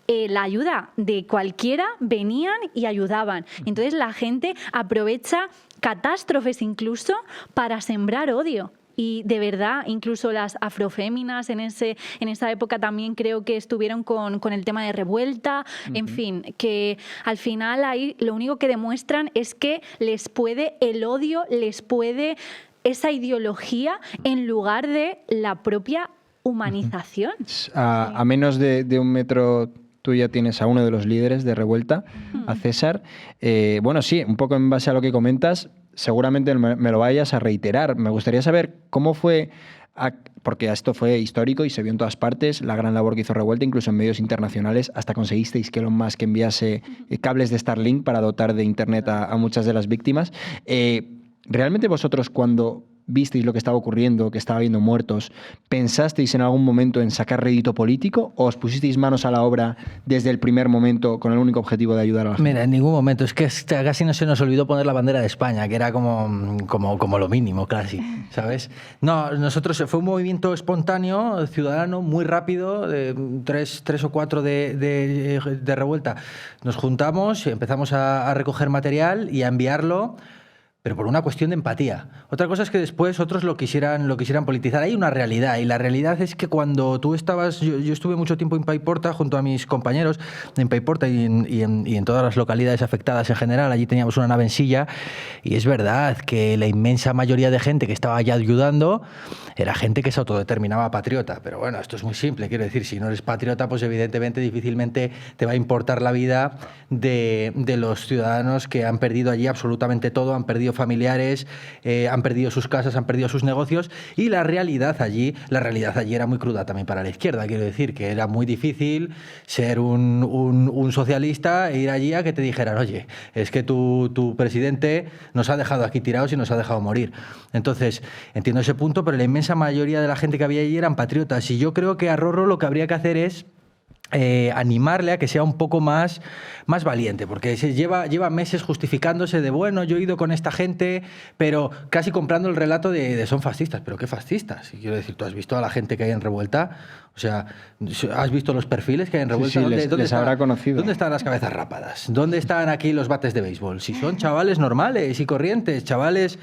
la ayuda de cualquiera venían y ayudaban. Entonces la gente aprovecha catástrofes incluso para sembrar odio. Y de verdad, incluso las afroféminas en esa época también creo que estuvieron con el tema de Revuelta. En fin, que al final ahí lo único que demuestran es que el odio les puede esa ideología en lugar de la propia humanización. A menos de un metro... Tú ya tienes a uno de los líderes de Revuelta, a César. Bueno, sí, un poco en base a lo que comentas, seguramente me lo vayas a reiterar. Me gustaría saber cómo fue, porque esto fue histórico y se vio en todas partes, la gran labor que hizo Revuelta, incluso en medios internacionales, hasta conseguisteis que Elon Musk enviase cables de Starlink para dotar de internet a muchas de las víctimas. ¿Realmente vosotros cuando visteis lo que estaba ocurriendo, que estaba habiendo muertos, pensasteis en algún momento en sacar rédito político o os pusisteis manos a la obra desde el primer momento con el único objetivo de ayudar a la gente? Mira, en ningún momento. Es que casi no se nos olvidó poner la bandera de España, que era como lo mínimo, casi, ¿sabes? No, nosotros fue un movimiento espontáneo, ciudadano, muy rápido, de tres o cuatro de Revuelta. Nos juntamos, empezamos a recoger material y a enviarlo, pero por una cuestión de empatía. Otra cosa es que después otros lo quisieran politizar. Hay una realidad, y la realidad es que cuando tú estabas... Yo estuve mucho tiempo en Paiporta junto a mis compañeros en Paiporta y en todas las localidades afectadas en general. Allí teníamos una nave en silla, y es verdad que la inmensa mayoría de gente que estaba allá ayudando era gente que se autodeterminaba patriota. Pero bueno, esto es muy simple. Quiero decir, si no eres patriota, pues evidentemente difícilmente te va a importar la vida de los ciudadanos que han perdido allí absolutamente todo, han perdido familiares, han perdido sus casas, han perdido sus negocios, y la realidad allí era muy cruda también para la izquierda. Quiero decir que era muy difícil ser un socialista e ir allí a que te dijeran, oye, es que tu presidente nos ha dejado aquí tirados y nos ha dejado morir. Entonces, entiendo ese punto, pero la inmensa mayoría de la gente que había allí eran patriotas, y yo creo que a Rorro lo que habría que hacer es animarle a que sea un poco más valiente, porque lleva meses justificándose de, bueno, yo he ido con esta gente, pero casi comprando el relato de son fascistas. ¿Pero qué fascistas? Y quiero decir, ¿tú has visto a la gente que hay en Revuelta? O sea, ¿has visto los perfiles que hay en Revuelta? Sí, les habrá conocido. ¿Dónde están las cabezas rápadas? ¿Dónde están aquí los bates de béisbol? Si son chavales normales y corrientes, chavales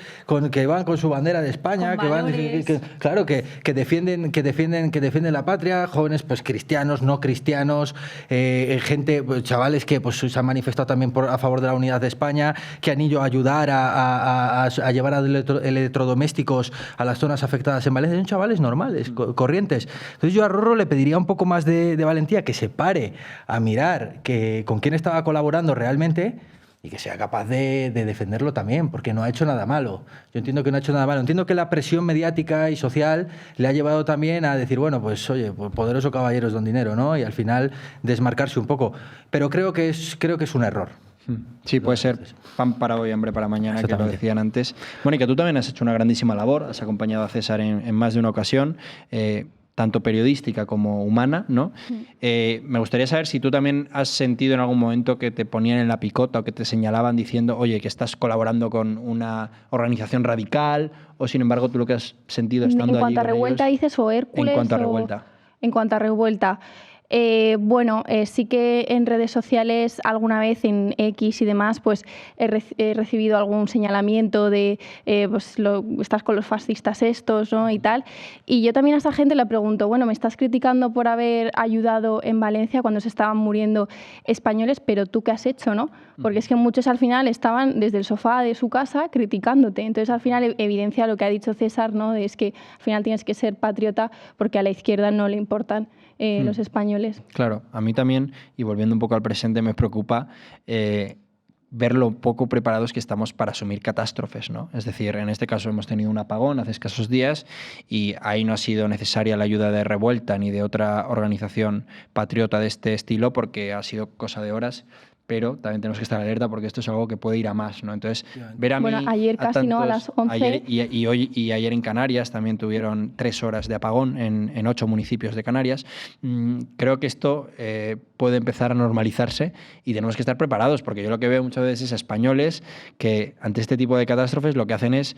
que van con su bandera de España, que defienden la patria, jóvenes pues cristianos, no cristianos, gente, pues, chavales que pues se han manifestado también a favor de la unidad de España, que han ido a ayudar a llevar electrodomésticos a las zonas afectadas en Valencia. Son chavales normales, corrientes. Entonces yo a Rorro le pediría un poco más de valentía, que se pare a mirar con quién estaba colaborando realmente, y que sea capaz de defenderlo también, porque no ha hecho nada malo. Yo entiendo que no ha hecho nada malo. Entiendo que la presión mediática y social le ha llevado también a decir, bueno, pues oye, pues poderoso caballero es don dinero, ¿no? Y al final desmarcarse un poco. Pero creo que es un error. Sí, puede ser pan para hoy, hambre para mañana, que lo decían antes. Mónica, tú también has hecho una grandísima labor, has acompañado a César en más de una ocasión, tanto periodística como humana, ¿no? Me gustaría saber si tú también has sentido en algún momento que te ponían en la picota o que te señalaban diciendo, oye, que estás colaborando con una organización radical, o sin embargo tú lo que has sentido estando allí. En cuanto a Revuelta ellos, dices, o Hércules. En cuanto a Revuelta. En cuanto a Revuelta. Bueno, sí que en redes sociales alguna vez, en X y demás, pues he recibido algún señalamiento de pues estás con los fascistas estos, ¿no? Y tal. Y yo también a esa gente le pregunto, bueno, me estás criticando por haber ayudado en Valencia cuando se estaban muriendo españoles, pero ¿tú qué has hecho, no? Porque es que muchos al final estaban desde el sofá de su casa criticándote. Entonces al final evidencia lo que ha dicho César, ¿no? Es que al final tienes que ser patriota porque a la izquierda no le importan los españoles. Claro, a mí también, y volviendo un poco al presente, me preocupa ver lo poco preparados que estamos para asumir catástrofes, ¿no? Es decir, en este caso hemos tenido un apagón hace escasos días y ahí no ha sido necesaria la ayuda de Revuelta ni de otra organización patriota de este estilo porque ha sido cosa de horas. Pero también tenemos que estar alerta porque esto es algo que puede ir a más, ¿no? Entonces, ver a mí... Bueno, ayer casi, tantos, ¿no? A las 11... Ayer, y ayer en Canarias también tuvieron 3 horas de apagón en 8 municipios de Canarias. Creo que esto puede empezar a normalizarse y tenemos que estar preparados porque yo lo que veo muchas veces es españoles que ante este tipo de catástrofes lo que hacen es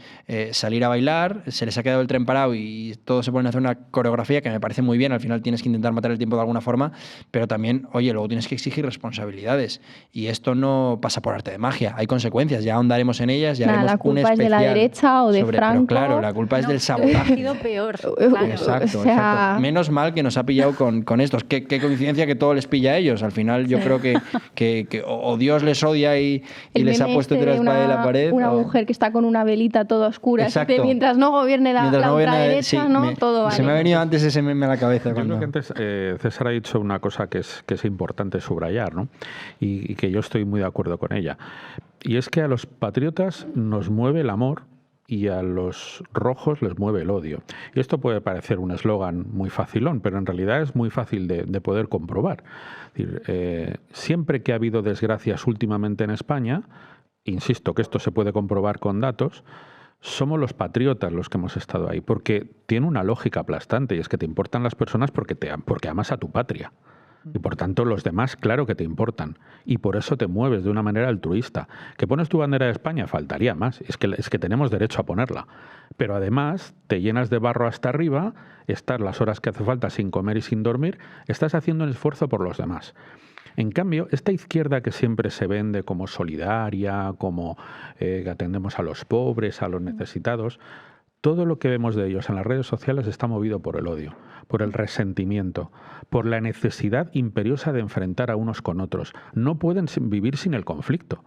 salir a bailar, se les ha quedado el tren parado y todos se ponen a hacer una coreografía que me parece muy bien, al final tienes que intentar matar el tiempo de alguna forma, pero también, oye, luego tienes que exigir responsabilidades. Y esto no pasa por arte de magia, hay consecuencias, ya ahondaremos en ellas, ya haremos la un culpa es de la derecha o de Franco. Pero claro, la culpa es del sabotaje. Ha sido peor. Claro. Exacto, exacto. Menos mal que nos ha pillado con estos. Qué coincidencia que todo les pilla a ellos. Al final yo creo que o Dios les odia y les ha puesto entre la espada y la pared. Una mujer que está con una velita toda oscura. Exacto. Mientras no gobierne la ultraderecha, sí, ¿no? Todo vale. Se me ha venido antes ese meme a la cabeza. Yo creo que antes César ha dicho una cosa que es importante subrayar, ¿no? Y que yo estoy muy de acuerdo con ella. Y es que a los patriotas nos mueve el amor y a los rojos les mueve el odio. Y esto puede parecer un eslogan muy facilón, pero en realidad es muy fácil de poder comprobar. Es decir, siempre que ha habido desgracias últimamente en España, insisto que esto se puede comprobar con datos, somos los patriotas los que hemos estado ahí, porque tiene una lógica aplastante y es que te importan las personas porque amas a tu patria. Y por tanto los demás, claro que te importan. Y por eso te mueves de una manera altruista. ¿Que pones tu bandera de España? Faltaría más. Es que tenemos derecho a ponerla. Pero además te llenas de barro hasta arriba, estás las horas que hace falta sin comer y sin dormir, estás haciendo un esfuerzo por los demás. En cambio, esta izquierda que siempre se vende como solidaria, como que atendemos a los pobres, a los necesitados, todo lo que vemos de ellos en las redes sociales está movido por el odio, por el resentimiento, por la necesidad imperiosa de enfrentar a unos con otros. No pueden vivir sin el conflicto.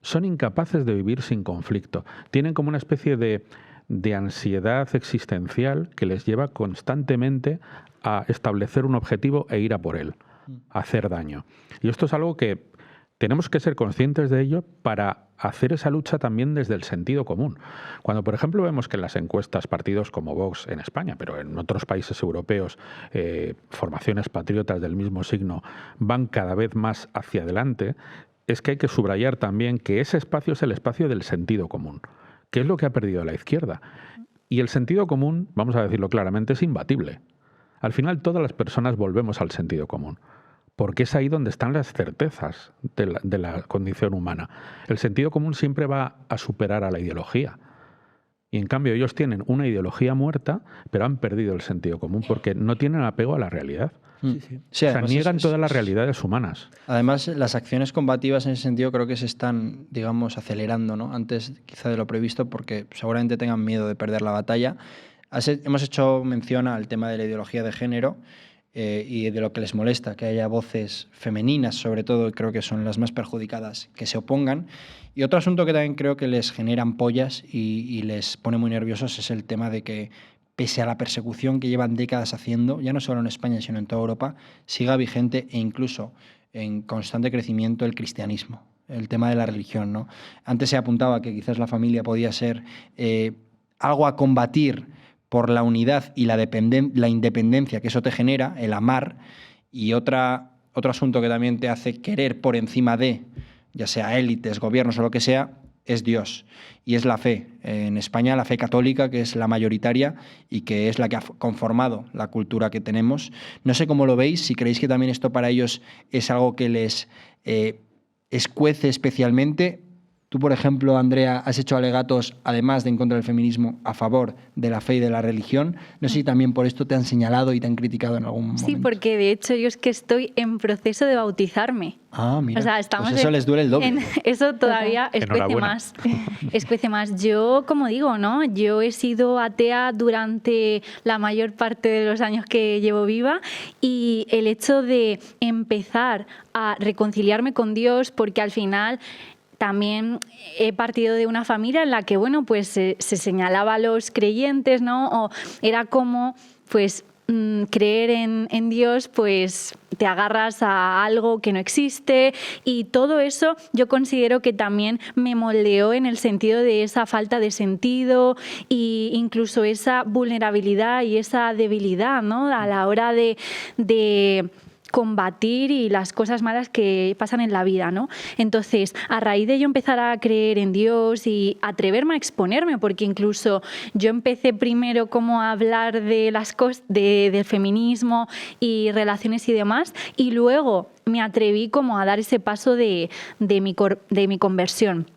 Son incapaces de vivir sin conflicto. Tienen como una especie de ansiedad existencial que les lleva constantemente a establecer un objetivo e ir a por él, a hacer daño. Y esto es algo que tenemos que ser conscientes de ello para hacer esa lucha también desde el sentido común. Cuando, por ejemplo, vemos que en las encuestas partidos como Vox en España, pero en otros países europeos, formaciones patriotas del mismo signo van cada vez más hacia adelante, es que hay que subrayar también que ese espacio es el espacio del sentido común, que es lo que ha perdido la izquierda. Y el sentido común, vamos a decirlo claramente, es imbatible. Al final todas las personas volvemos al sentido común, porque es ahí donde están las certezas de la condición humana. El sentido común siempre va a superar a la ideología. Y en cambio ellos tienen una ideología muerta, pero han perdido el sentido común porque no tienen apego a la realidad. Sí, o sea, niegan todas las realidades humanas. Además, las acciones combativas en ese sentido creo que se están, digamos, acelerando, ¿no? Antes quizá de lo previsto porque seguramente tengan miedo de perder la batalla. Hemos hecho mención al tema de la ideología de género y de lo que les molesta, que haya voces femeninas, sobre todo, y creo que son las más perjudicadas, que se opongan. Y otro asunto que también creo que les genera ampollas y les pone muy nerviosos es el tema de que, pese a la persecución que llevan décadas haciendo, ya no solo en España, sino en toda Europa, siga vigente e incluso en constante crecimiento el cristianismo. el tema de la religión, ¿no? Antes se apuntaba que quizás la familia podía ser algo a combatir por la unidad y la independencia que eso te genera, el amar, y otro asunto que también te hace querer por encima de, ya sea élites, gobiernos o lo que sea, es Dios y es la fe. En España la fe católica, que es la mayoritaria y que es la que ha conformado la cultura que tenemos. No sé cómo lo veis, si creéis que también esto para ellos es algo que les escuece especialmente. Tú, por ejemplo, Andrea, has hecho alegatos, además de en contra del feminismo, a favor de la fe y de la religión. No sé si también por esto te han señalado y te han criticado en algún momento. Sí, porque de hecho yo es que estoy en proceso de bautizarme. Ah, mira. O sea, estamos pues eso les duele el doble. Eso todavía escuece más. Escuece más. Yo, como digo, ¿no? Yo he sido atea durante la mayor parte de los años que llevo viva, y el hecho de empezar a reconciliarme con Dios, porque al final también he partido de una familia en la que, bueno, pues se señalaba a los creyentes, ¿no? O era como, pues, creer en Dios, pues te agarras a algo que no existe, y todo eso yo considero que también me moldeó en el sentido de esa falta de sentido e incluso esa vulnerabilidad y esa debilidad, ¿no? A la hora de combatir y las cosas malas que pasan en la vida, ¿no? Entonces, a raíz de yo empezar a creer en Dios y atreverme a exponerme, porque incluso yo empecé primero como a hablar de las cosas del feminismo y relaciones y demás, y luego me atreví como a dar ese paso de mi conversión.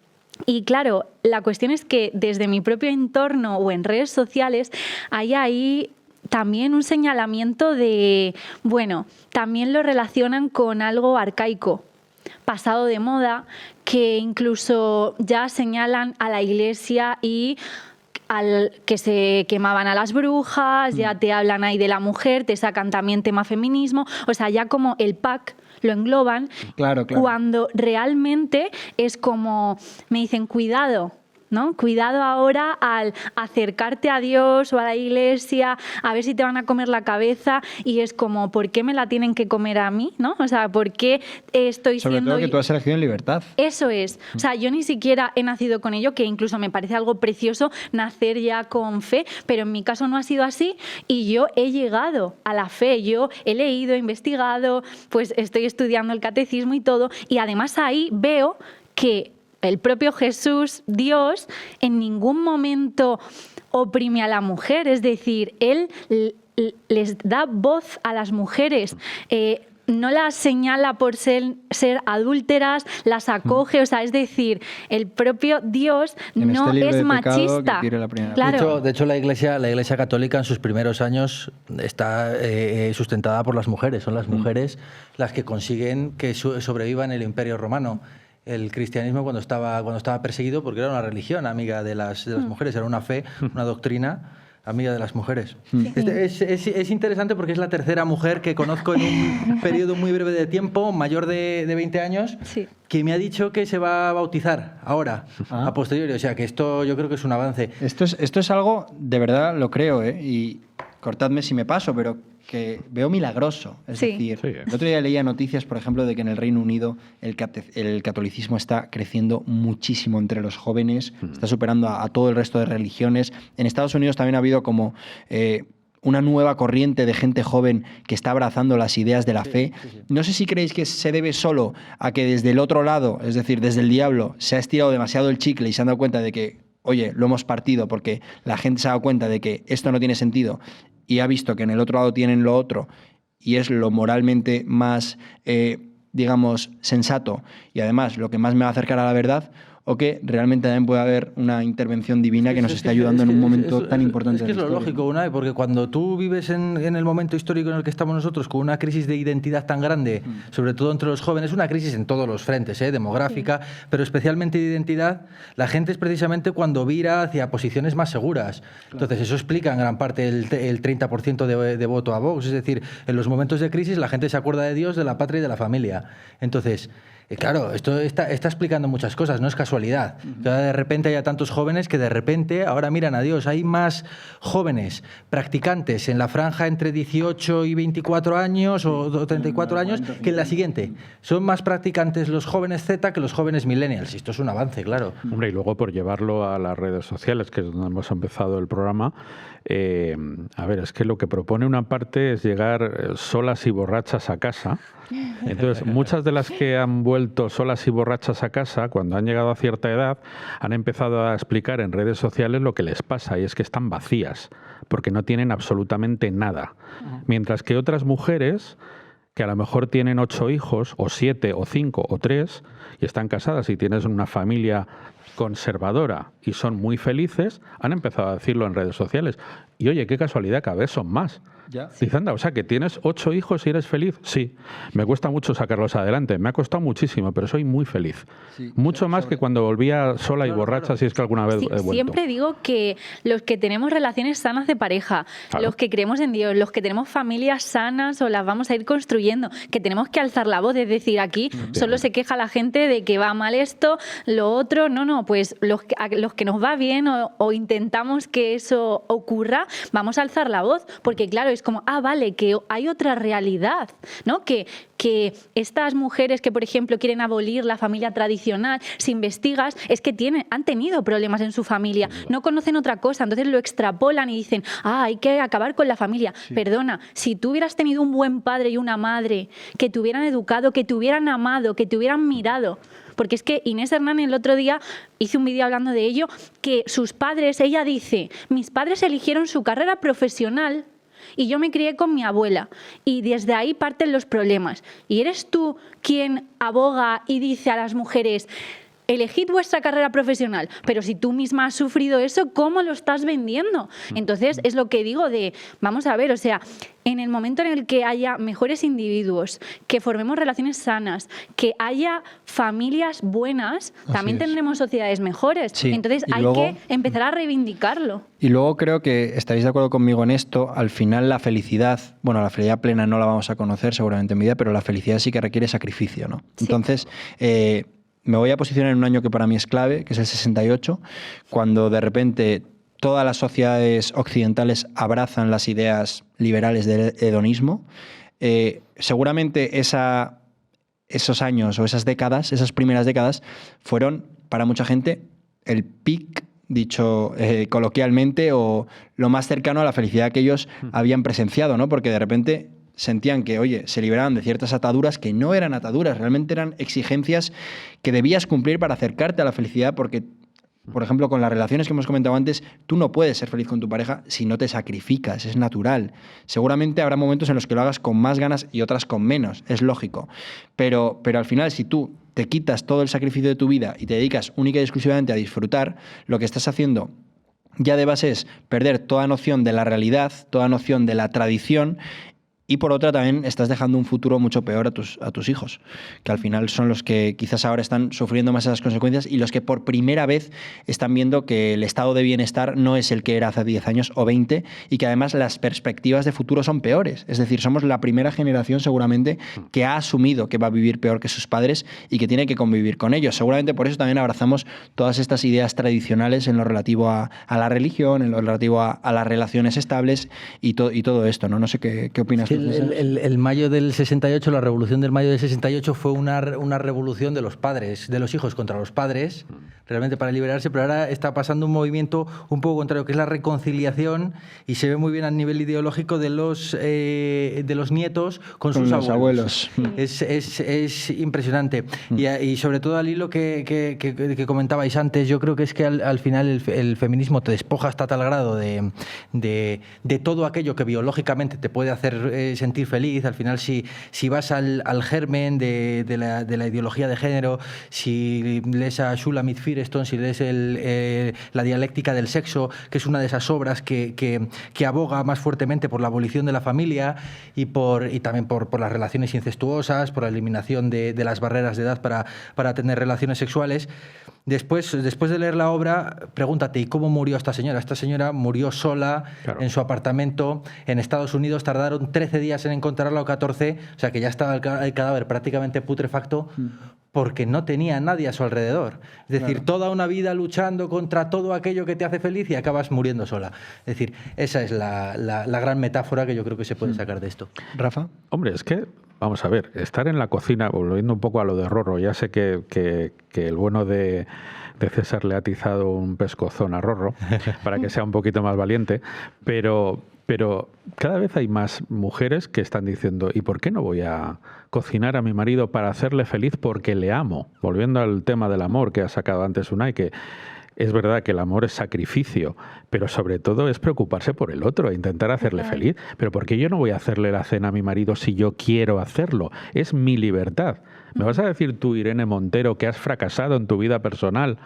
Y claro, la cuestión es que desde mi propio entorno o en redes sociales hay ahí también un señalamiento de, bueno, también lo relacionan con algo arcaico, pasado de moda, que incluso ya señalan a la Iglesia y al que se quemaban a las brujas, ya te hablan ahí de la mujer, te sacan también tema feminismo, o sea, ya como el pack lo engloban, claro. Cuando realmente es como, me dicen, cuidado, ¿no? Cuidado ahora al acercarte a Dios o a la Iglesia, a ver si te van a comer la cabeza, y es como, ¿por qué me la tienen que comer a mí? ¿No? O sea, ¿por qué estoy Sobre siendo...? todo que tú has elegido en libertad. Eso es. O sea, yo ni siquiera he nacido con ello, que incluso me parece algo precioso nacer ya con fe, pero en mi caso no ha sido así, y yo he llegado a la fe. Yo he leído, he investigado, pues estoy estudiando el catecismo y todo, y además ahí veo que el propio Jesús, Dios, en ningún momento oprime a la mujer, es decir, Él les da voz a las mujeres, no las señala por ser adúlteras, las acoge, o sea, es decir, el propio Dios no es machista. Claro. De hecho, la Iglesia Católica en sus primeros años está sustentada por las mujeres, son las mujeres las que consiguen que sobrevivan el Imperio Romano. El cristianismo cuando estaba perseguido, porque era una religión amiga de las mujeres, era una fe, una doctrina amiga de las mujeres. Sí. Es interesante porque es la tercera mujer que conozco en un periodo muy breve de tiempo, mayor de 20 años, sí, que me ha dicho que se va a bautizar ahora, a posteriori. O sea, que esto yo creo que es un avance. Esto es algo, de verdad lo creo, y cortadme si me paso, pero que veo milagroso. Es decir, el otro día leía noticias, por ejemplo, de que en el Reino Unido el catolicismo está creciendo muchísimo entre los jóvenes, está superando a todo el resto de religiones. En Estados Unidos también ha habido como una nueva corriente de gente joven que está abrazando las ideas de la fe. No sé si creéis que se debe solo a que desde el otro lado, es decir, desde el diablo, se ha estirado demasiado el chicle y se han dado cuenta de que, oye, lo hemos partido porque la gente se ha dado cuenta de que esto no tiene sentido y ha visto que en el otro lado tienen lo otro y es lo moralmente más, digamos, sensato y además lo que más me va a acercar a la verdad, o que realmente también puede haber una intervención divina que nos esté ayudando en un momento tan importante. Es que es lo lógico, Unai, porque cuando tú vives en el momento histórico en el que estamos nosotros, con una crisis de identidad tan grande, sobre todo entre los jóvenes, una crisis en todos los frentes, demográfica, pero especialmente de identidad, la gente es precisamente cuando vira hacia posiciones más seguras. Entonces eso explica en gran parte el 30% de voto a Vox. Es decir, en los momentos de crisis la gente se acuerda de Dios, de la patria y de la familia. Entonces, Claro, esto está explicando muchas cosas, no es casualidad. Que de repente haya tantos jóvenes que de repente ahora miran a Dios. Hay más jóvenes practicantes en la franja entre 18 y 24 años o 34 años que en la siguiente. Son más practicantes los jóvenes Z que los jóvenes millennials. Y esto es un avance, claro. Hombre, y luego por llevarlo a las redes sociales, que es donde hemos empezado el programa, a ver, es que lo que propone una parte es llegar solas y borrachas a casa. Entonces, muchas de las que han vuelto solas y borrachas a casa, cuando han llegado a cierta edad, han empezado a explicar en redes sociales lo que les pasa, y es que están vacías, porque no tienen absolutamente nada. Mientras que otras mujeres, que a lo mejor tienen 8 hijos, o 7, o 5, o 3, y están casadas y tienes una familia conservadora y son muy felices, han empezado a decirlo en redes sociales. Y oye, qué casualidad, cada vez son más. Ya. Dice, anda, o sea, que tienes 8 hijos y eres feliz. Sí, me cuesta mucho sacarlos adelante, me ha costado muchísimo, pero soy muy feliz. Sí, mucho más que cuando volvía sola y borracha, si es que alguna vez he vuelto. Siempre digo que los que tenemos relaciones sanas de pareja, Claro. los que creemos en Dios, los que tenemos familias sanas o las vamos a ir construyendo, que tenemos que alzar la voz, es decir, aquí solo se queja la gente de que va mal esto, lo otro, no, pues los que nos va bien o intentamos que eso ocurra, vamos a alzar la voz, porque claro, es como, vale, que hay otra realidad, ¿no? Que estas mujeres que, por ejemplo, quieren abolir la familia tradicional, si investigas, es que han tenido problemas en su familia, no conocen otra cosa, entonces lo extrapolan y dicen, hay que acabar con la familia. Sí. Perdona, si tú hubieras tenido un buen padre y una madre que te hubieran educado, que te hubieran amado, que te hubieran mirado, porque es que Inés Hernán el otro día hice un vídeo hablando de ello, que sus padres, ella dice, mis padres eligieron su carrera profesional y yo me crié con mi abuela y desde ahí parten los problemas. Y eres tú quien aboga y dice a las mujeres, elegid vuestra carrera profesional, pero si tú misma has sufrido eso, ¿cómo lo estás vendiendo? Entonces es lo que digo de, vamos a ver, o sea, en el momento en el que haya mejores individuos, que formemos relaciones sanas, que haya familias buenas, también tendremos sociedades mejores. Sí. Entonces hay que empezar a reivindicarlo. Y luego creo que estaréis de acuerdo conmigo en esto, al final la felicidad plena no la vamos a conocer seguramente en vida, pero la felicidad sí que requiere sacrificio, ¿no? Sí. Entonces, me voy a posicionar en un año que para mí es clave, que es el 68, cuando de repente todas las sociedades occidentales abrazan las ideas liberales del hedonismo. Seguramente esos años o esas décadas, esas primeras décadas, fueron para mucha gente el pic, dicho coloquialmente, o lo más cercano a la felicidad que ellos habían presenciado, ¿no? Porque de repente sentían que, oye, se liberaban de ciertas ataduras que no eran ataduras, realmente eran exigencias que debías cumplir para acercarte a la felicidad, porque, por ejemplo, con las relaciones que hemos comentado antes, tú no puedes ser feliz con tu pareja si no te sacrificas, es natural. Seguramente habrá momentos en los que lo hagas con más ganas y otras con menos, es lógico. Pero al final, si tú te quitas todo el sacrificio de tu vida y te dedicas única y exclusivamente a disfrutar, lo que estás haciendo ya de base es perder toda noción de la realidad, toda noción de la tradición. Y por otra también estás dejando un futuro mucho peor a tus hijos, que al final son los que quizás ahora están sufriendo más esas consecuencias y los que por primera vez están viendo que el estado de bienestar no es el que era hace 10 años o 20 y que además las perspectivas de futuro son peores. Es decir, somos la primera generación seguramente que ha asumido que va a vivir peor que sus padres y que tiene que convivir con ellos. Seguramente por eso también abrazamos todas estas ideas tradicionales en lo relativo a la religión, en lo relativo a las relaciones estables y todo esto, ¿no? No sé qué opinas. El mayo del 68, la revolución del mayo del 68 fue una revolución de los padres, de los hijos contra los padres, realmente para liberarse, pero ahora está pasando un movimiento un poco contrario, que es la reconciliación, y se ve muy bien a nivel ideológico de los nietos con sus abuelos. Es impresionante. Y sobre todo al hilo que comentabais antes, yo creo que es que al final el feminismo te despoja hasta tal grado de todo aquello que biológicamente te puede hacer sentir feliz. Al final, si vas al germen de la ideología de género, si lees a Shulamit Firestone, si lees la dialéctica del sexo, que es una de esas obras que aboga más fuertemente por la abolición de la familia y también por las relaciones incestuosas, por la eliminación de las barreras de edad para tener relaciones sexuales. Después de leer la obra, pregúntate, ¿y cómo murió esta señora? Esta señora murió sola, claro, en su apartamento en Estados Unidos. Tardaron 13 13 días en encontrarla o 14, o sea que ya estaba el cadáver prácticamente putrefacto, porque no tenía a nadie a su alrededor. Es decir, toda una vida luchando contra todo aquello que te hace feliz y acabas muriendo sola. Es decir, esa es la gran metáfora que yo creo que se puede sacar de esto. Rafa. Hombre, es que, vamos a ver, estar en la cocina, volviendo un poco a lo de Rorro, ya sé que el bueno de César le ha atizado un pescozón a Rorro para que sea un poquito más valiente, pero cada vez hay más mujeres que están diciendo, ¿y por qué no voy a cocinar a mi marido para hacerle feliz porque le amo? Volviendo al tema del amor que ha sacado antes Unai, que es verdad que el amor es sacrificio, pero sobre todo es preocuparse por el otro, intentar hacerle feliz. Pero ¿por qué yo no voy a hacerle la cena a mi marido si yo quiero hacerlo? Es mi libertad. ¿Me vas a decir tú, Irene Montero, que has fracasado en tu vida personal?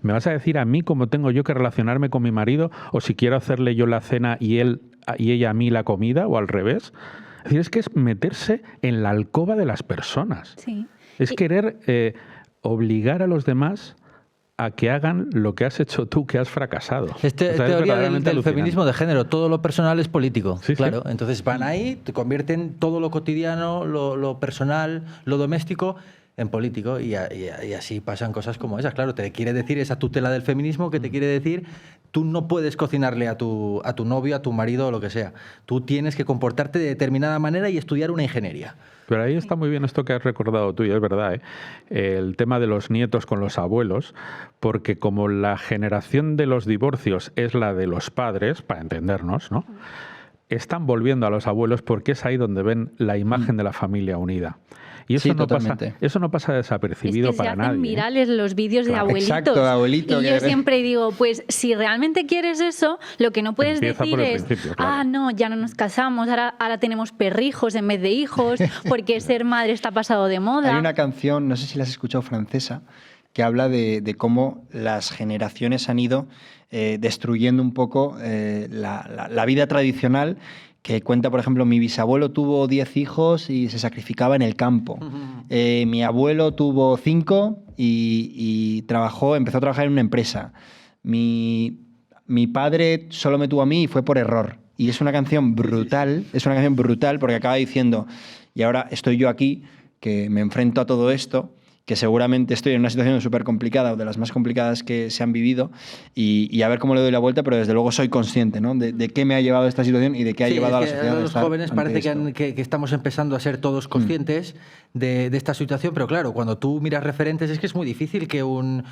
¿Me vas a decir a mí cómo tengo yo que relacionarme con mi marido o si quiero hacerle yo la cena y ella a mí la comida o al revés? Es decir, es que es meterse en la alcoba de las personas. Sí. Es querer obligar a los demás a que hagan lo que has hecho tú, que has fracasado. Es teoría del feminismo de género. Todo lo personal es político. Sí, claro. sí. Entonces van ahí, te convierten todo lo cotidiano, lo personal, lo doméstico en político y así pasan cosas como esas. Claro, te quiere decir esa tutela del feminismo que te quiere decir tú no puedes cocinarle a tu novio, a tu marido o lo que sea. Tú tienes que comportarte de determinada manera y estudiar una ingeniería. Pero ahí está muy bien esto que has recordado tú, y es verdad, ¿eh? El tema de los nietos con los abuelos, porque como la generación de los divorcios es la de los padres, para entendernos, ¿no? Están volviendo a los abuelos porque es ahí donde ven la imagen de la familia unida. Y eso, sí, eso no pasa desapercibido para nadie. Se hacen virales los vídeos de abuelitos. Exacto, abuelito. Y yo siempre digo, pues si realmente quieres eso, lo que no puedes decir es, no, ya no nos casamos, ahora tenemos perrijos en vez de hijos, porque ser madre está pasado de moda. Hay una canción, no sé si la has escuchado, francesa, que habla de cómo las generaciones han ido destruyendo un poco la vida tradicional, que cuenta, por ejemplo, mi bisabuelo tuvo 10 hijos y se sacrificaba en el campo. Mi abuelo tuvo 5 y empezó a trabajar en una empresa. Mi padre solo me tuvo a mí y fue por error. Y es una canción brutal, porque acaba diciendo, y ahora estoy yo aquí, que me enfrento a todo esto, que seguramente estoy en una situación súper complicada o de las más complicadas que se han vivido y a ver cómo le doy la vuelta, pero desde luego soy consciente, ¿no? de qué me ha llevado a esta situación y de qué ha llevado a la sociedad. Los jóvenes parece que estamos empezando a ser todos conscientes de esta situación, pero claro, cuando tú miras referentes es que es muy difícil que un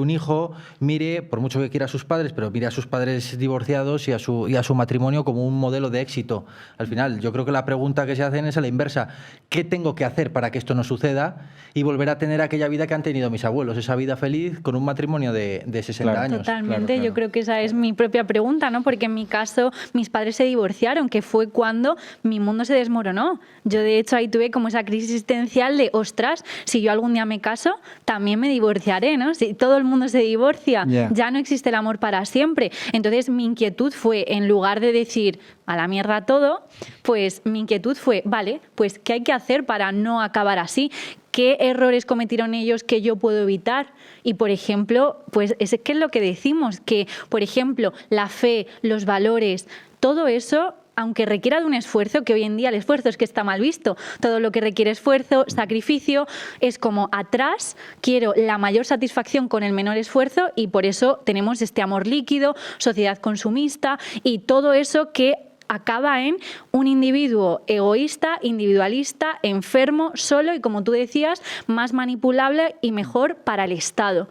hijo mire, por mucho que quiera a sus padres, pero mire a sus padres divorciados y a su matrimonio como un modelo de éxito. Al final, yo creo que la pregunta que se hacen es a la inversa. ¿Qué tengo que hacer para que esto no suceda y volver a tener aquella vida que han tenido mis abuelos, esa vida feliz con un matrimonio de 60 años? Totalmente, yo creo que esa es mi propia pregunta, ¿no? Porque en mi caso mis padres se divorciaron, que fue cuando mi mundo se desmoronó. Yo de hecho ahí tuve como esa crisis existencial de, ostras, si yo algún día me caso, también me divorciaré, ¿no? Si todo el mundo se divorcia, ya no existe el amor para siempre. Entonces mi inquietud fue, en lugar de decir a la mierda todo, pues mi inquietud fue, vale, pues ¿qué hay que hacer para no acabar así? ¿Qué errores cometieron ellos que yo puedo evitar? Y, por ejemplo, pues es que es lo que decimos, que, por ejemplo, la fe, los valores, todo eso, aunque requiera de un esfuerzo, que hoy en día el esfuerzo es que está mal visto, todo lo que requiere esfuerzo, sacrificio, es como atrás, quiero la mayor satisfacción con el menor esfuerzo y por eso tenemos este amor líquido, sociedad consumista y todo eso que acaba en un individuo egoísta, individualista, enfermo, solo y, como tú decías, más manipulable y mejor para el Estado.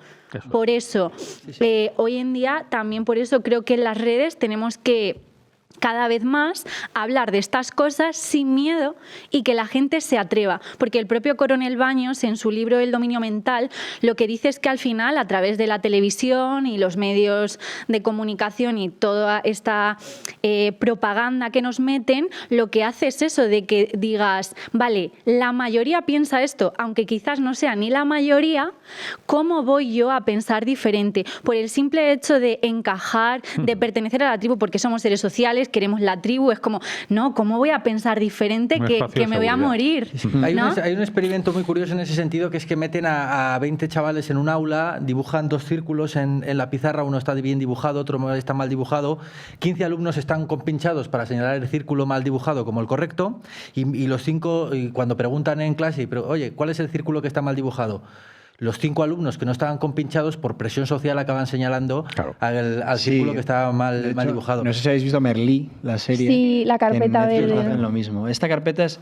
Por eso, hoy en día, también por eso creo que en las redes tenemos que cada vez más hablar de estas cosas sin miedo y que la gente se atreva. Porque el propio Coronel Baños, en su libro El dominio mental, lo que dice es que al final, a través de la televisión y los medios de comunicación y toda esta propaganda que nos meten, lo que hace es eso, de que digas, vale, la mayoría piensa esto, aunque quizás no sea ni la mayoría, ¿cómo voy yo a pensar diferente? Por el simple hecho de encajar, de pertenecer a la tribu, porque somos seres sociales, vez, queremos la tribu, es como, no, ¿cómo voy a pensar diferente que me voy a morir? ¿no? Hay un experimento muy curioso en ese sentido, que es que meten a 20 chavales en un aula, dibujan 2 círculos en la pizarra, uno está bien dibujado, otro está mal dibujado, 15 alumnos están compinchados para señalar el círculo mal dibujado como el correcto, y los 5, y cuando preguntan en clase, pero, oye, ¿cuál es el círculo que está mal dibujado? Los 5 alumnos que no estaban compinchados, por presión social, acaban señalando al círculo que estaba mal dibujado. No sé si habéis visto Merlí, la serie. Sí, la carpeta verde. Hacen lo mismo. Esta carpeta es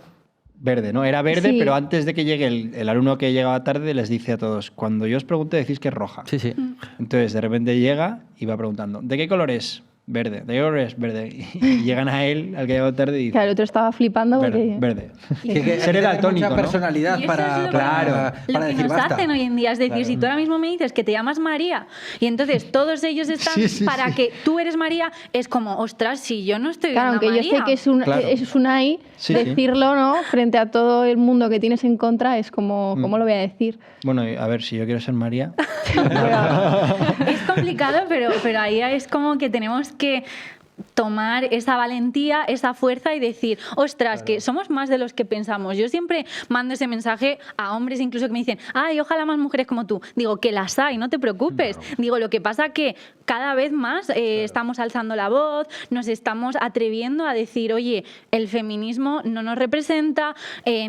verde, ¿no? Era verde, pero antes de que llegue el alumno que llegaba tarde, les dice a todos, cuando yo os pregunte, decís que es roja. Sí, sí. Entonces, de repente llega y va preguntando, ¿de qué color es? Verde. ¿De qué color es? Verde. Y llegan a él, al que llegó tarde, y dice, Claro, el otro estaba flipando porque... Verde. Que Ser daltónico, mucha ¿no? personalidad Y eso para, es lo para, lo para que decir nos basta. hacen hoy en día. Es decir, si tú ahora mismo me dices que te llamas María y entonces todos ellos están para que tú eres María, es como, ostras, si yo no estoy Claro, viendo aunque a María. yo sé que es un ahí, decirlo, ¿no? Frente a todo el mundo que tienes en contra es como, ¿cómo lo voy a decir? Bueno, a ver, si yo quiero ser María... Es complicado, pero ahí es como que tenemos que tomar esa valentía, esa fuerza y decir, ostras, que somos más de los que pensamos. Yo siempre mando ese mensaje a hombres incluso que me dicen, ay, ojalá más mujeres como tú. Digo, que las hay, no te preocupes. Digo, lo que pasa que cada vez más estamos alzando la voz, nos estamos atreviendo a decir, oye, el feminismo no nos representa,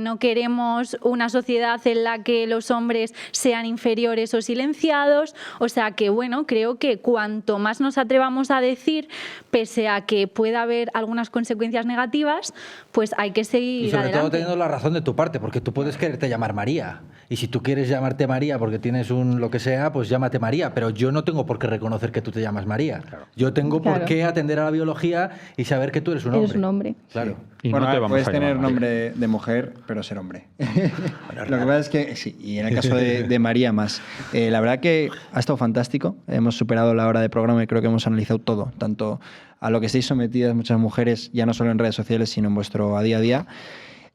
no queremos una sociedad en la que los hombres sean inferiores o silenciados. O sea que, bueno, creo que cuanto más nos atrevamos a decir, pese a que pueda haber algunas consecuencias negativas, pues hay que seguir y sobre adelante. todo teniendo la razón de tu parte, porque tú puedes quererte llamar María, y si tú quieres llamarte María porque tienes un lo que sea, pues llámate María, pero yo no tengo por qué reconocer que tú te llamas María. Yo tengo por qué atender a la biología y saber que tú eres un hombre. Eres un hombre. Claro. Y Bueno, no te vamos puedes a llamar tener María. nombre de mujer, pero ser hombre. Lo que pasa es que, sí, y en el caso de María más. La verdad que ha estado fantástico. Hemos superado la hora de programa y creo que hemos analizado todo, tanto a lo que estáis sometidas muchas mujeres, ya no solo en redes sociales, sino en vuestro día a día.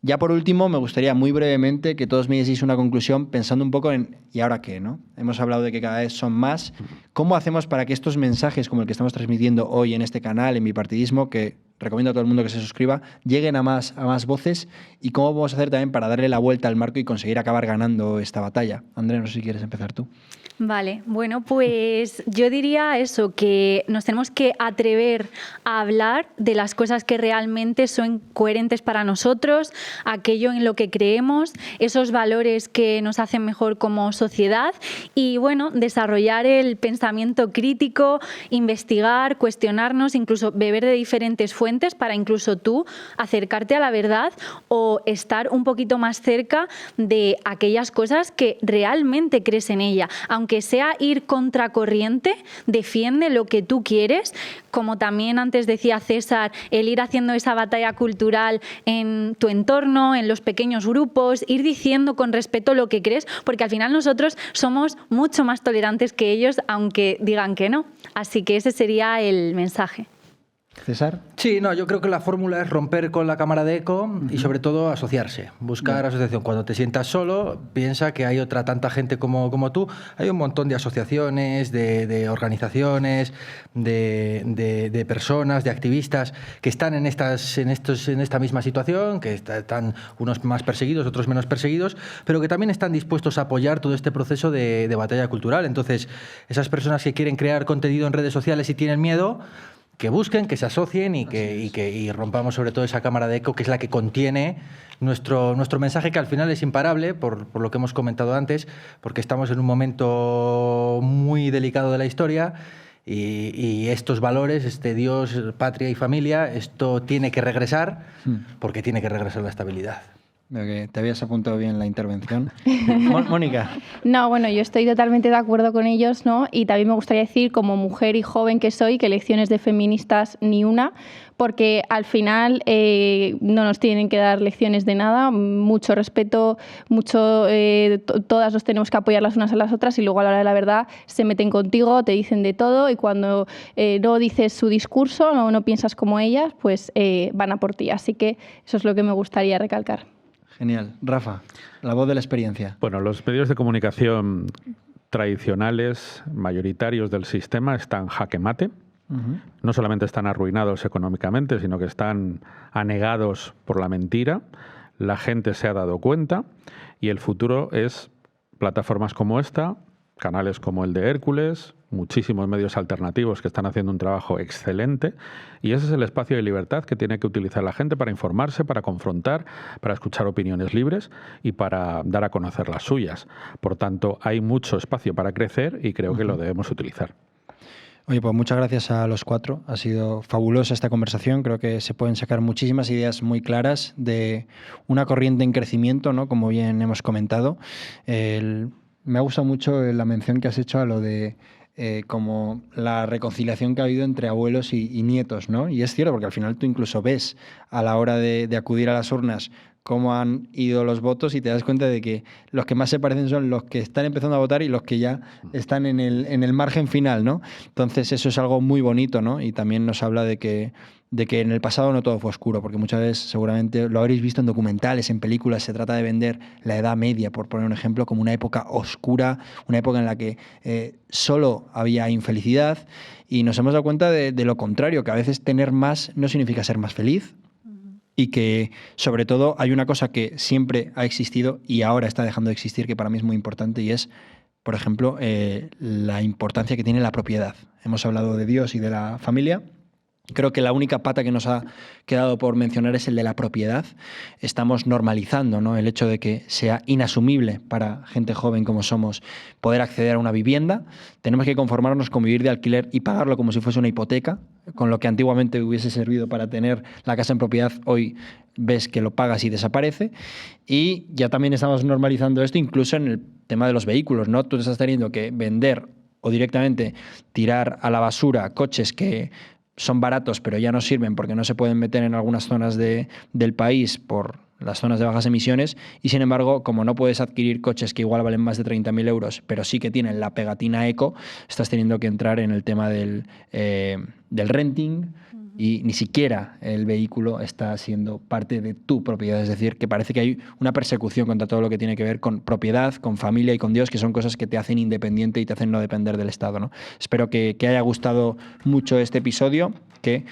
Ya por último, me gustaría muy brevemente que todos me dieseis una conclusión pensando un poco en ¿y ahora qué? ¿No? Hemos hablado de que cada vez son más. ¿Cómo hacemos para que estos mensajes, como el que estamos transmitiendo hoy en este canal, en Bipartidismo, que recomiendo a todo el mundo que se suscriba, lleguen a más voces? ¿Y cómo vamos a hacer también para darle la vuelta al marco y conseguir acabar ganando esta batalla? Andrea, no sé si quieres empezar tú. Vale, bueno, pues yo diría eso, que nos tenemos que atrever a hablar de las cosas que realmente son coherentes para nosotros, aquello en lo que creemos, esos valores que nos hacen mejor como sociedad y, bueno, desarrollar el pensamiento crítico, investigar, cuestionarnos, incluso beber de diferentes fuentes para incluso tú acercarte a la verdad o estar un poquito más cerca de aquellas cosas que realmente crees en ella. Aunque sea ir contracorriente, defiende lo que tú quieres, como también antes decía César, el ir haciendo esa batalla cultural en tu entorno, en los pequeños grupos, ir diciendo con respeto lo que crees, porque al final nosotros somos mucho más tolerantes que ellos, aunque digan que no. Así que ese sería el mensaje. César. Sí, no, yo creo que la fórmula es romper con la cámara de eco y sobre todo asociarse, buscar asociación. Cuando te sientas solo, piensa que hay otra tanta gente como tú. Hay un montón de asociaciones, de organizaciones, de personas, de activistas que están en esta misma situación, que están unos más perseguidos, otros menos perseguidos, pero que también están dispuestos a apoyar todo este proceso de batalla cultural. Entonces, esas personas que quieren crear contenido en redes sociales y tienen miedo, que busquen, que se asocien y rompamos sobre todo esa cámara de eco que es la que contiene nuestro mensaje, que al final es imparable por lo que hemos comentado antes, porque estamos en un momento muy delicado de la historia y estos valores, este Dios, patria y familia, esto tiene que regresar porque tiene que regresar la estabilidad. Veo que te habías apuntado bien la intervención. Mónica. No, bueno, yo estoy totalmente de acuerdo con ellos, ¿no? Y también me gustaría decir, como mujer y joven que soy, que lecciones de feministas ni una, porque al final no nos tienen que dar lecciones de nada, mucho respeto, todas nos tenemos que apoyar las unas a las otras y luego a la hora de la verdad se meten contigo, te dicen de todo y cuando no dices su discurso, no piensas como ellas, pues van a por ti. Así que eso es lo que me gustaría recalcar. Genial. Rafa, la voz de la experiencia. Bueno, los medios de comunicación tradicionales, mayoritarios del sistema, están jaque mate. No solamente están arruinados económicamente, sino que están anegados por la mentira. La gente se ha dado cuenta y el futuro es plataformas como esta, canales como el de Hércules, muchísimos medios alternativos que están haciendo un trabajo excelente, y ese es el espacio de libertad que tiene que utilizar la gente para informarse, para confrontar, para escuchar opiniones libres y para dar a conocer las suyas. Por tanto, hay mucho espacio para crecer y creo que lo debemos utilizar. Oye, pues muchas gracias a los cuatro. Ha sido fabulosa esta conversación. Creo que se pueden sacar muchísimas ideas muy claras de una corriente en crecimiento, ¿no? Como bien hemos comentado. Me ha gustado mucho la mención que has hecho a lo de como la reconciliación que ha habido entre abuelos y nietos, ¿no? Y es cierto, porque al final tú incluso ves a la hora de acudir a las urnas cómo han ido los votos y te das cuenta de que los que más se parecen son los que están empezando a votar y los que ya están en el margen final, ¿no? Entonces eso es algo muy bonito, ¿no? Y también nos habla de que en el pasado no todo fue oscuro, porque muchas veces seguramente lo habréis visto en documentales, en películas, se trata de vender la Edad Media, por poner un ejemplo, como una época oscura, una época en la que solo había infelicidad, y nos hemos dado cuenta de lo contrario, que a veces tener más no significa ser más feliz, y que sobre todo hay una cosa que siempre ha existido y ahora está dejando de existir, que para mí es muy importante, y es, por ejemplo, la importancia que tiene la propiedad. Hemos hablado de Dios y de la familia. Creo que la única pata que nos ha quedado por mencionar es el de la propiedad. Estamos normalizando, ¿no?, el hecho de que sea inasumible para gente joven como somos poder acceder a una vivienda. Tenemos que conformarnos con vivir de alquiler y pagarlo como si fuese una hipoteca, con lo que antiguamente hubiese servido para tener la casa en propiedad. Hoy ves que lo pagas y desaparece. Y ya también estamos normalizando esto incluso en el tema de los vehículos, ¿no? Tú estás teniendo que vender o directamente tirar a la basura coches que son baratos pero ya no sirven porque no se pueden meter en algunas zonas del país por las zonas de bajas emisiones, y sin embargo, como no puedes adquirir coches que igual valen más de 30.000 euros, pero sí que tienen la pegatina eco, estás teniendo que entrar en el tema del renting, y ni siquiera el vehículo está siendo parte de tu propiedad. Es decir, que parece que hay una persecución contra todo lo que tiene que ver con propiedad, con familia y con Dios, que son cosas que te hacen independiente y te hacen no depender del Estado, ¿no? Espero que haya gustado mucho este episodio, que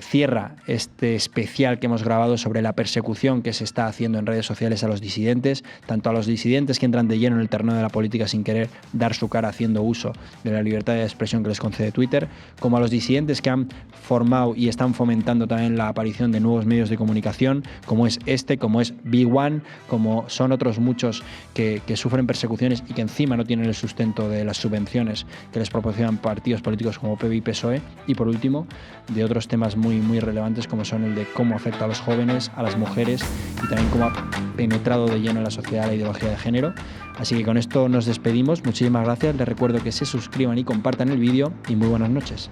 cierra este especial que hemos grabado sobre la persecución que se está haciendo en redes sociales a los disidentes, tanto a los disidentes que entran de lleno en el terreno de la política sin querer dar su cara haciendo uso de la libertad de expresión que les concede Twitter, como a los disidentes que han formado y están fomentando también la aparición de nuevos medios de comunicación, como es como es B1, como son otros muchos que sufren persecuciones y que encima no tienen el sustento de las subvenciones que les proporcionan partidos políticos como PP y PSOE, y por último, de otros temas muy, muy relevantes como son el de cómo afecta a los jóvenes, a las mujeres, y también cómo ha penetrado de lleno en la sociedad la ideología de género. Así que con esto nos despedimos. Muchísimas gracias. Les recuerdo que se suscriban y compartan el vídeo, y muy buenas noches.